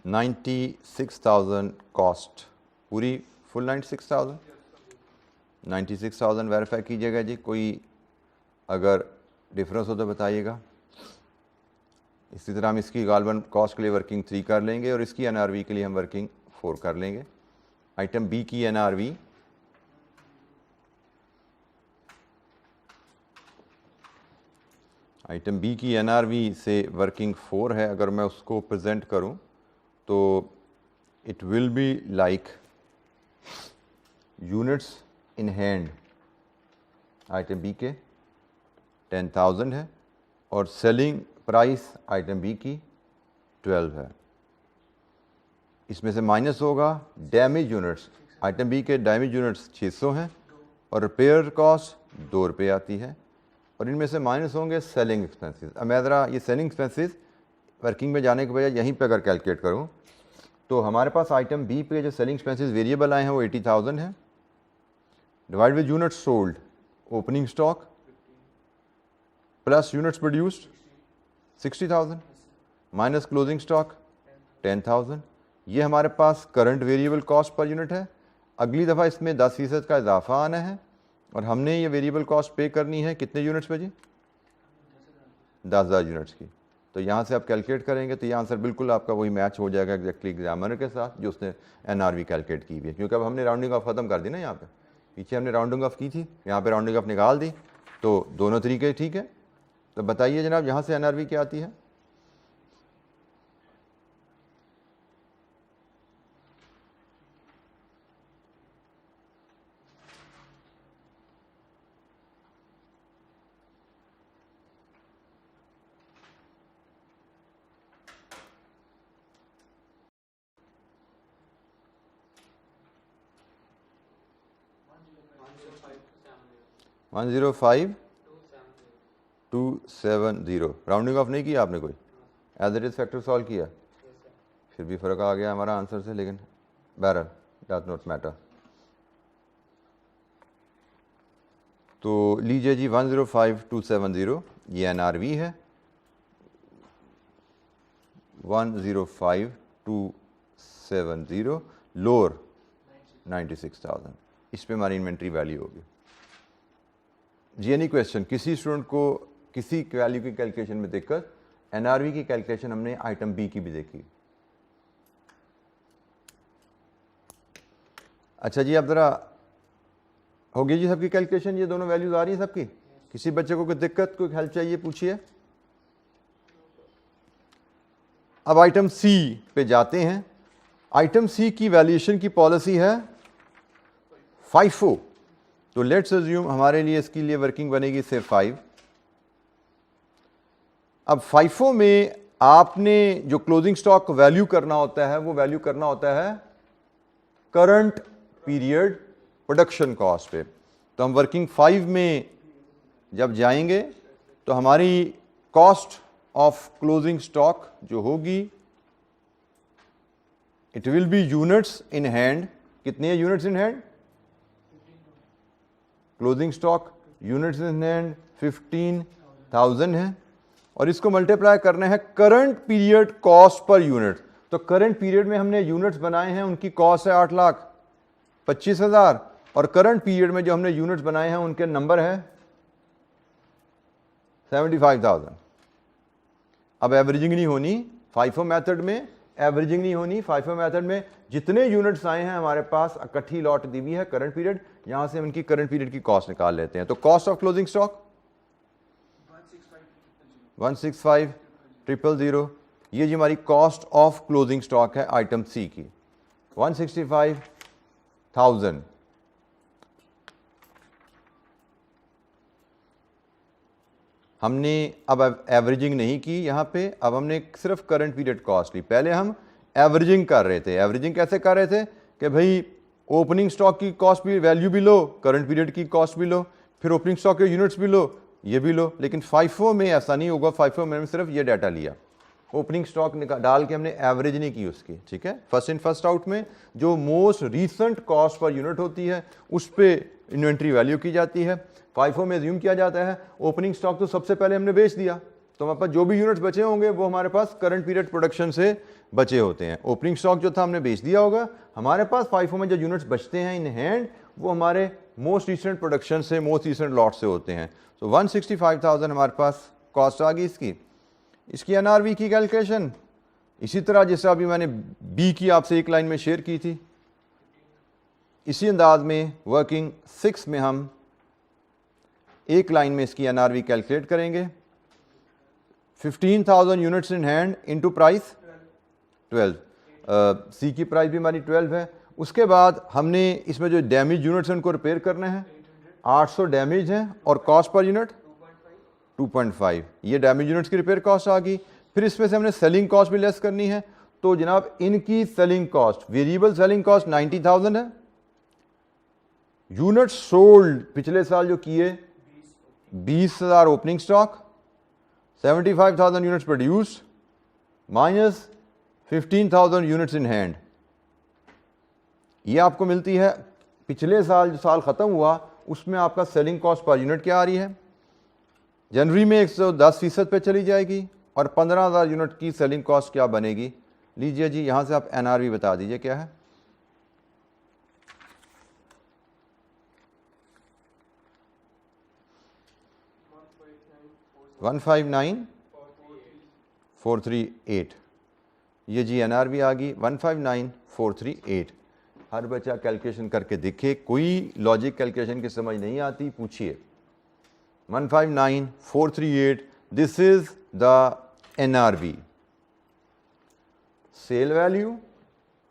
$96,000 96,000 कॉस्ट, पूरी फुल 96,000 96,000 वेरीफाई कीजिएगा जी। कोई अगर डिफरेंस हो तो बताइएगा। इसी तरह हम इसकी गालबन कॉस्ट के लिए वर्किंग 3 कर लेंगे और इसकी एनआरवी के लिए हम वर्किंग 4 कर लेंगे। आइटम बी की एनआरवी आइटम बी की एनआरवी से वर्किंग 4 है, अगर मैं उसको प्रेजेंट करूं तो it will be like units in hand item B के 10,000 है और सेलिंग प्राइस आइटम बी की 12 है। इसमें से माइनस होगा डैमेज यूनिट्स आइटम बी के डैमेज यूनिट्स 600 हैं और रिपेयर कॉस्ट 2 रुपये आती है और इनमें से माइनस होंगे सेलिंग एक्सपेंसेस। अब मैं ज़रा ये सेलिंग एक्सपेंसेस वर्किंग में जाने के बजाय यहीं पे अगर कैलकुलेट करूँ तो हमारे पास आइटम बी पे जो सेलिंग एक्सपेंसेस वेरिएबल आए हैं वो 80,000 है, divide with units sold, opening stock plus units produced 60,000 minus closing stock 10,000। ये हमारे पास current variable cost per unit है। अगली दफ़ा इसमें 10% का इजाफा आना है और हमने ये वेरिएबल कॉस्ट पे करनी है कितने यूनिट्स पे जी? 10,000 यूनिट्स की। तो यहाँ से आप कैलकुलेट करेंगे तो ये आंसर बिल्कुल आपका वही मैच हो जाएगा एग्जैक्टली एग्जामिनर के साथ जो उसने NRV कैलकुलेट की हुई है, क्योंकि अब हमने राउंडिंग ऑफ ख़त्म कर दी ना। यहाँ पे पीछे हमने राउंडिंग ऑफ की थी, यहाँ पे राउंडिंग ऑफ निकाल दी, तो दोनों तरीके ठीक है। तो बताइए जनाब यहाँ से NRV क्या आती है? वन 105,270। राउंडिंग ऑफ नहीं किया आपने कोई? As it is factor solve किया? फिर भी फ़र्क आ गया हमारा आंसर से, लेकिन बहरहाल डज नॉट मैटर। तो लीजिए जी 105,270 ये NRV है। 105,270 लोअर 96,000, इस पे हमारी इन्वेंट्री वैल्यू होगी जी। Any question? किसी स्टूडेंट को किसी वैल्यू की कैलकुलेशन में दिक्कत? NRV की कैलकुलेशन हमने आइटम बी की भी देखी। अच्छा जी, अब ज़रा हो गई जी सबकी कैलकुलेशन? ये दोनों वैल्यूज आ रही हैं सबकी? किसी बच्चे को कोई दिक्कत, कोई हेल्प चाहिए पूछिए। अब आइटम सी पे जाते हैं। आइटम सी की वैल्यूएशन की पॉलिसी है FIFO। तो लेट्स अज्यूम हमारे लिए इसके लिए वर्किंग बनेगी से 5। अब FIFO में आपने जो क्लोजिंग स्टॉक वैल्यू करना होता है वो वैल्यू करना होता है करंट पीरियड प्रोडक्शन कॉस्ट पे। तो हम वर्किंग 5 में जब जाएंगे तो हमारी कॉस्ट ऑफ क्लोजिंग स्टॉक जो होगी it will be units in hand. कितने units in hand? Closing stock units in hand 15,000 है और इसको मल्टीप्लाई करना है current period cost per unit. तो करंट पीरियड में हमने यूनिट्स बनाए हैं उनकी कॉस्ट है 8,25,000 और करंट पीरियड में जो हमने यूनिट्स बनाए हैं उनके नंबर है 75,000। अब एवरेजिंग नहीं होनी FIFO मेथड में, एवरेजिंग नहीं होनी FIFO मेथड में। जितने यूनिट्स आए हैं हमारे पास इकट्ठी लॉट दी हुई है करंट पीरियड, यहां से उनकी करंट पीरियड की कॉस्ट निकाल लेते हैं। तो कॉस्ट ऑफ क्लोजिंग स्टॉक 165,000। ये जी हमारी कॉस्ट ऑफ क्लोजिंग स्टॉक है आइटम सी की 165,000। हमने अब एवरेजिंग नहीं की यहाँ पे, अब हमने सिर्फ करंट पीरियड कॉस्ट ली। पहले हम एवरेजिंग कर रहे थे। एवरेजिंग कैसे कर रहे थे कि भाई ओपनिंग स्टॉक की कॉस्ट भी वैल्यू भी लो, करंट पीरियड की कॉस्ट भी लो, फिर ओपनिंग स्टॉक के यूनिट्स भी लो, ये भी लो। लेकिन FIFO में ऐसा नहीं होगा। FIFO में सिर्फ ये डाटा लिया, ओपनिंग स्टॉक डाल के हमने एवरेज नहीं की उसकी, ठीक है। फर्स्ट इन फर्स्ट आउट में जो most recent cost per unit होती है उस पर इन्वेंट्री वैल्यू की जाती है। FIFO में एज्यूम किया जाता है ओपनिंग स्टॉक तो सबसे पहले हमने बेच दिया, तो हमारे पास जो भी यूनिट्स बचे होंगे वो हमारे पास करंट पीरियड प्रोडक्शन से बचे होते हैं। ओपनिंग स्टॉक जो था हमने बेच दिया होगा, हमारे पास FIFO में जो यूनिट्स बचते हैं इन हैंड वो हमारे मोस्ट रिसेंट प्रोडक्शन से, मोस्ट रिसेंट लॉट से होते हैं। तो 165,000 हमारे पास कॉस्ट आ गई इसकी। इसकी NRV की कैलकुलेशन इसी तरह जैसे अभी मैंने बी की आपसे एक लाइन में शेयर की थी, इसी अंदाज में वर्किंग 6 में हम एक लाइन में इसकी NRV कैलकुलेट करेंगे। 15,000 units in hand into price 12। सी की प्राइस भी हमारी 12 है। उसके बाद हमने इसमें जो डैमेज यूनिट्स हैं उनको रिपेयर करने हैं। 800 डैमेज हैं और कॉस्ट पर यूनिट 2.5। ये डैमेज यूनिट्स की रिपेयर कॉस्ट आ गई। फिर इसमें से हमने सेलिंग कॉस्ट भी लेस करनी है। तो जनाब इनकी selling cost, variable selling cost 90,000 है यूनिट सोल्ड पिछले साल जो किए 20,000 opening stock, 75,000 units produce minus 15,000 units in hand, ये आपको मिलती है। पिछले साल जो साल ख़त्म हुआ उसमें आपका सेलिंग कॉस्ट पर यूनिट क्या आ रही है, जनवरी में 110% पे चली जाएगी और 15,000 यूनिट की सेलिंग कॉस्ट क्या बनेगी। लीजिए जी, यहाँ से आप एनआरवी बता दीजिए क्या है। $159,438, ये जी एनआरवी आ गई 159,438। हर बच्चा कैलकुलेशन करके देखे, कोई लॉजिक कैलकुलेशन की समझ नहीं आती पूछिए। 159,438, this is the NRV. Sale value,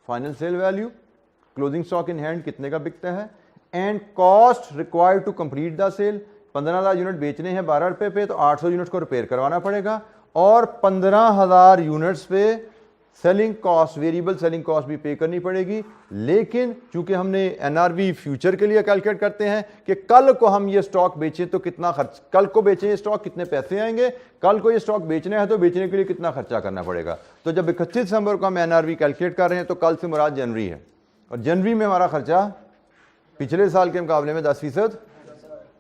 final sale value, closing stock in hand कितने का बिकता है, and cost required to complete the sale. 15,000 unit बेचने हैं 12 रुपये पे, तो 800 यूनिट्स को रिपेयर करवाना पड़ेगा और 15,000 यूनिट्स पे selling cost, variable selling cost भी पे करनी पड़ेगी। लेकिन चूंकि हमने एनआरवी फ्यूचर के लिए कैलकुलेट करते हैं कि कल को हम ये स्टॉक बेचें तो कितना खर्च, कल को बेचें ये स्टॉक कितने पैसे आएंगे, कल को ये स्टॉक बेचना है तो बेचने के लिए कितना खर्चा करना पड़ेगा। तो जब 31 दिसंबर को हम एनआरवी कैलकुलेट कर रहे हैं तो कल से मुराद जनवरी है, और जनवरी में हमारा खर्चा पिछले साल के मुकाबले में 10%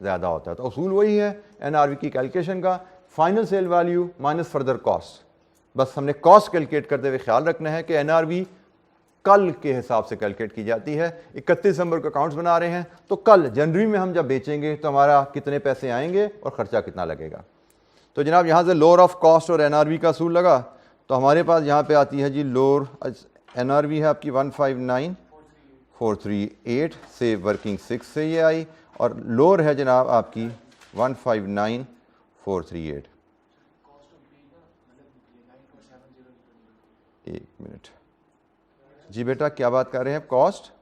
ज़्यादा होता है। तो असूल वही है एनआरवी की कैलकुलेशन का, final sale value minus further cost. बस हमने कॉस्ट कैलकुलेट करते हुए ख्याल रखना है कि एनआरवी कल के हिसाब से कैलकुलेट की जाती है। 31 दिसंबर को अकाउंट्स बना रहे हैं तो कल जनवरी में हम जब बेचेंगे तो हमारा कितने पैसे आएंगे और ख़र्चा कितना लगेगा। तो जनाब यहाँ से लोअर ऑफ कॉस्ट और एनआरवी का असूल लगा, तो हमारे पास यहाँ पे आती है जी लोअर एनआरवी है आपकी 159,438 से वर्किंग 6 से ये आई, और लोअर है जनाब आपकी 159,438। एक मिनट जी बेटा, क्या बात कर रहे हैं? कॉस्ट ऑफ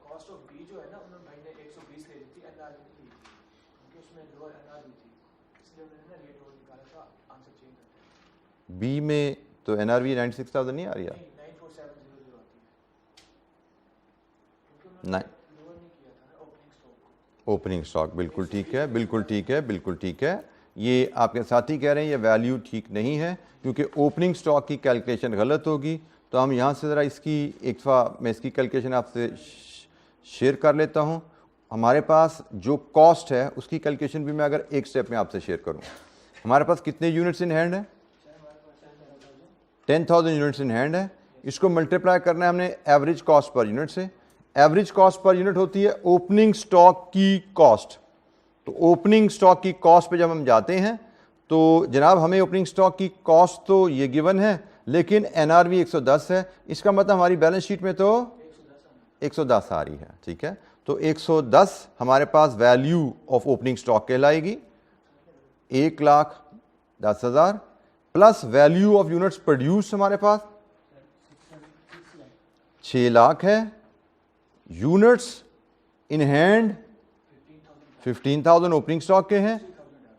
बी जो है ना, उन्होंने भाई ने 120 ले ली थी एनआरवी की, क्योंकि उसमें लोअर एनआरवी थी, इसलिए उन्होंने ना रेट और निकाला था, आंसर चेंज करके। बी में तो एनआरवी 96,000 नहीं आ रही है, 94,700 आती है, क्योंकि उन्होंने लोअर नहीं किया था ना ओपनिंग स्टॉक को। ओपनिंग स्टॉक, बिल्कुल ठीक है, बिल्कुल ठीक है, बिल्कुल ठीक है। ये आपके साथी कह रहे हैं ये वैल्यू ठीक नहीं है क्योंकि ओपनिंग स्टॉक की कैलकुलेशन गलत होगी। तो हम यहाँ से ज़रा इसकी एक दफ़ा मैं इसकी कैलकुलेशन आपसे शेयर कर लेता हूँ। हमारे पास जो कॉस्ट है उसकी कैलकुलेशन भी मैं अगर एक स्टेप में आपसे शेयर करूँ। हमारे पास कितने यूनिट्स इन हैंड है? 10,000 यूनिट्स इन हैंड है। इसको मल्टीप्लाई करना है हमने एवरेज कॉस्ट पर यूनिट से। एवरेज कॉस्ट पर यूनिट होती है ओपनिंग स्टॉक की कॉस्ट। तो ओपनिंग स्टॉक की कॉस्ट पे जब हम जाते हैं तो जनाब हमें ओपनिंग स्टॉक की कॉस्ट तो ये गिवन है, लेकिन एनआरवी 110 है। इसका मतलब हमारी बैलेंस शीट में तो 110 आ रही है, ठीक है। तो 110 हमारे पास वैल्यू ऑफ ओपनिंग स्टॉक कहलाएगी, 1,10,000 plus value of units produce हमारे पास 6 लाख है। Units in hand 15,000 opening stock के हैं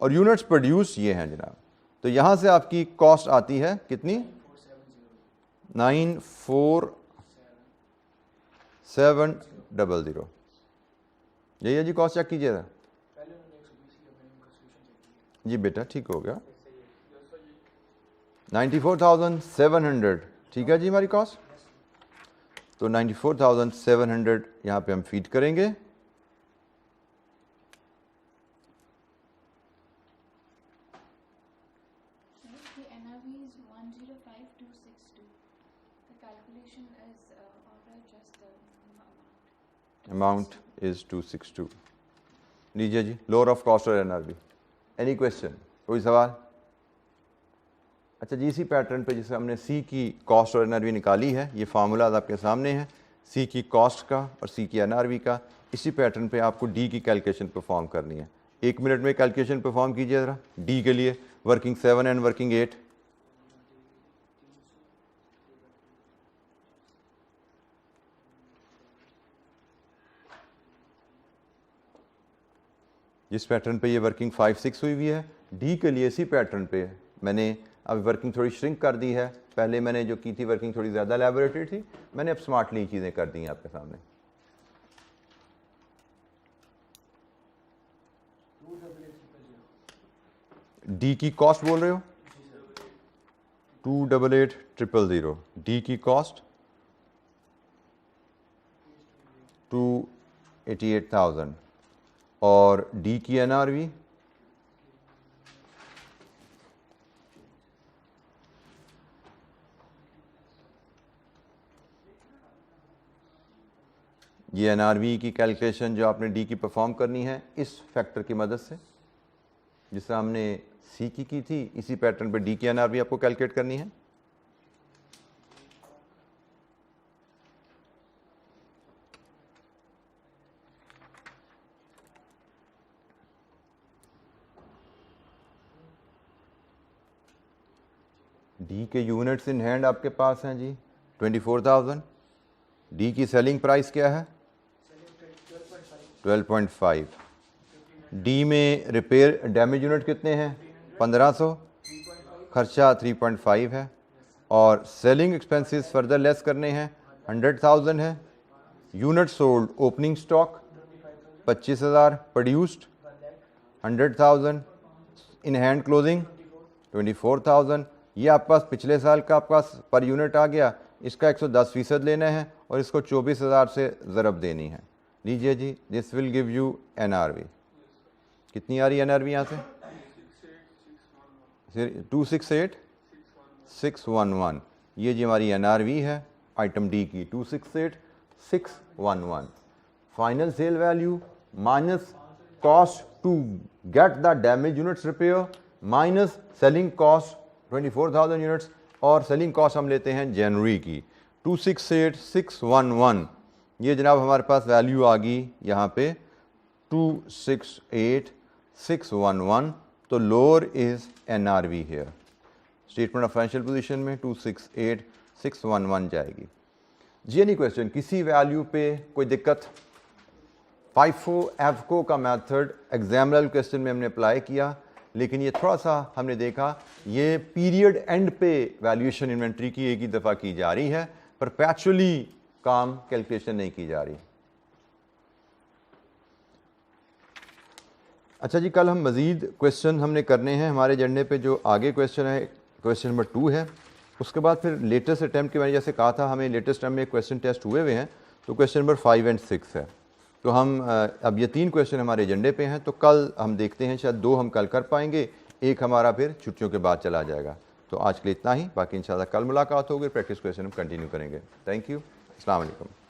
और यूनिट्स प्रोड्यूस ये हैं जनाब। तो यहां से आपकी कॉस्ट आती है कितनी? 94,700। यही है जी, कॉस्ट चेक कीजिएगा जी बेटा, ठीक हो गया। 94,700, ठीक है जी हमारी कॉस्ट। तो 94,700 यहाँ पे हम फीड करेंगे। Amount is 262। लीजिए जी, लोअर ऑफ कॉस्ट और एनआरवी। एनी क्वेश्चन, कोई सवाल? अच्छा जी, इसी पैटर्न पे जिसे हमने सी की कॉस्ट और एनआरवी निकाली है, ये फार्मूला आपके सामने है, सी की कॉस्ट का और सी की एनआरवी का। इसी पैटर्न पे आपको डी की कैलकुलेशन परफॉर्म करनी है। 1 मिनट में कैलकुलेशन परफॉर्म कीजिए ज़रा डी के लिए, वर्किंग 7 एंड वर्किंग 8। जिस पैटर्न पे ये वर्किंग 5, 6 हुई हुई है, डी के लिए इसी पैटर्न पे मैंने अब वर्किंग थोड़ी श्रिंक कर दी है। पहले मैंने जो की थी वर्किंग थोड़ी ज़्यादा एलैबोरेटेड थी, मैंने अब स्मार्टली चीज़ें कर दी हैं आपके सामने। डी की कॉस्ट बोल रहे हो 288,000, डी की कॉस्ट 288,000 और डी की एनआरवी ये एनआरवी की कैलकुलेशन जो आपने डी की परफॉर्म करनी है इस फैक्टर की मदद से, जिससे हमने सी की थी, इसी पैटर्न पे डी की एनआरवी आपको कैलकुलेट करनी है। डी के यूनिट्स इन हैंड आपके पास हैं जी 24,000। डी की सेलिंग प्राइस क्या है 12.5। डी में रिपेयर डैमेज यूनिट कितने हैं 1500, खर्चा 3.5 है और सेलिंग एक्सपेंसेस फर्दर लेस करने हैं 100,000 है। Unit sold opening stock 25,000, produced 100,000, इन हैंड क्लोजिंग 24,000। ये आपके पास पिछले साल का आपका पर यूनिट आ गया, इसका 110% लेना है और इसको 24,000 से ज़रब देनी है। लीजिए जी, this will give you NRV. कितनी आ रही है एनआरवी यहाँ से 268,611। ये जी हमारी एनआरवी है आइटम डी की 268,611। Final sale value minus cost to get the damage units repair minus selling cost 24,000 units और सेलिंग कॉस्ट हम लेते हैं जनवरी की 268,611। ये जनाब हमारे पास वैल्यू आ गई यहाँ पे 268,611। तो lower is NRV here, statement of financial position में 268,611 जाएगी जी। एनी क्वेश्चन, किसी वैल्यू पे कोई दिक्कत? FIFO एफको का मेथड एग्जाम लेवल क्वेश्चन में हमने अप्लाई किया, लेकिन ये थोड़ा सा हमने देखा ये पीरियड एंड पे वैल्यूएशन इन्वेंट्री की एक ही दफ़ा की जा रही है, परपेचुअली काम कैलकुलेशन नहीं की जा रही। अच्छा जी, कल हम मज़ीद क्वेश्चन हमने करने हैं हमारे एजेंडे पे। जो आगे क्वेश्चन है क्वेश्चन नंबर 2 है, उसके बाद फिर लेटेस्ट अटैम्प्ट के मैंने जैसे कहा था हमें लेटेस्ट टाइम में क्वेश्चन टेस्ट हुए हुए हैं, तो क्वेश्चन नंबर 5 और 6 है। तो हम अब ये 3 क्वेश्चन हमारे एजेंडे पे हैं, तो कल हम देखते हैं शायद 2 हम कल कर पाएंगे, एक हमारा फिर छुट्टियों के बाद चला जाएगा। तो आज के लिए इतना ही, बाकी इंशाल्लाह कल मुलाकात होगी, प्रैक्टिस क्वेश्चन हम कंटिन्यू करेंगे। थैंक यू, अस्सलाम वालेकुम।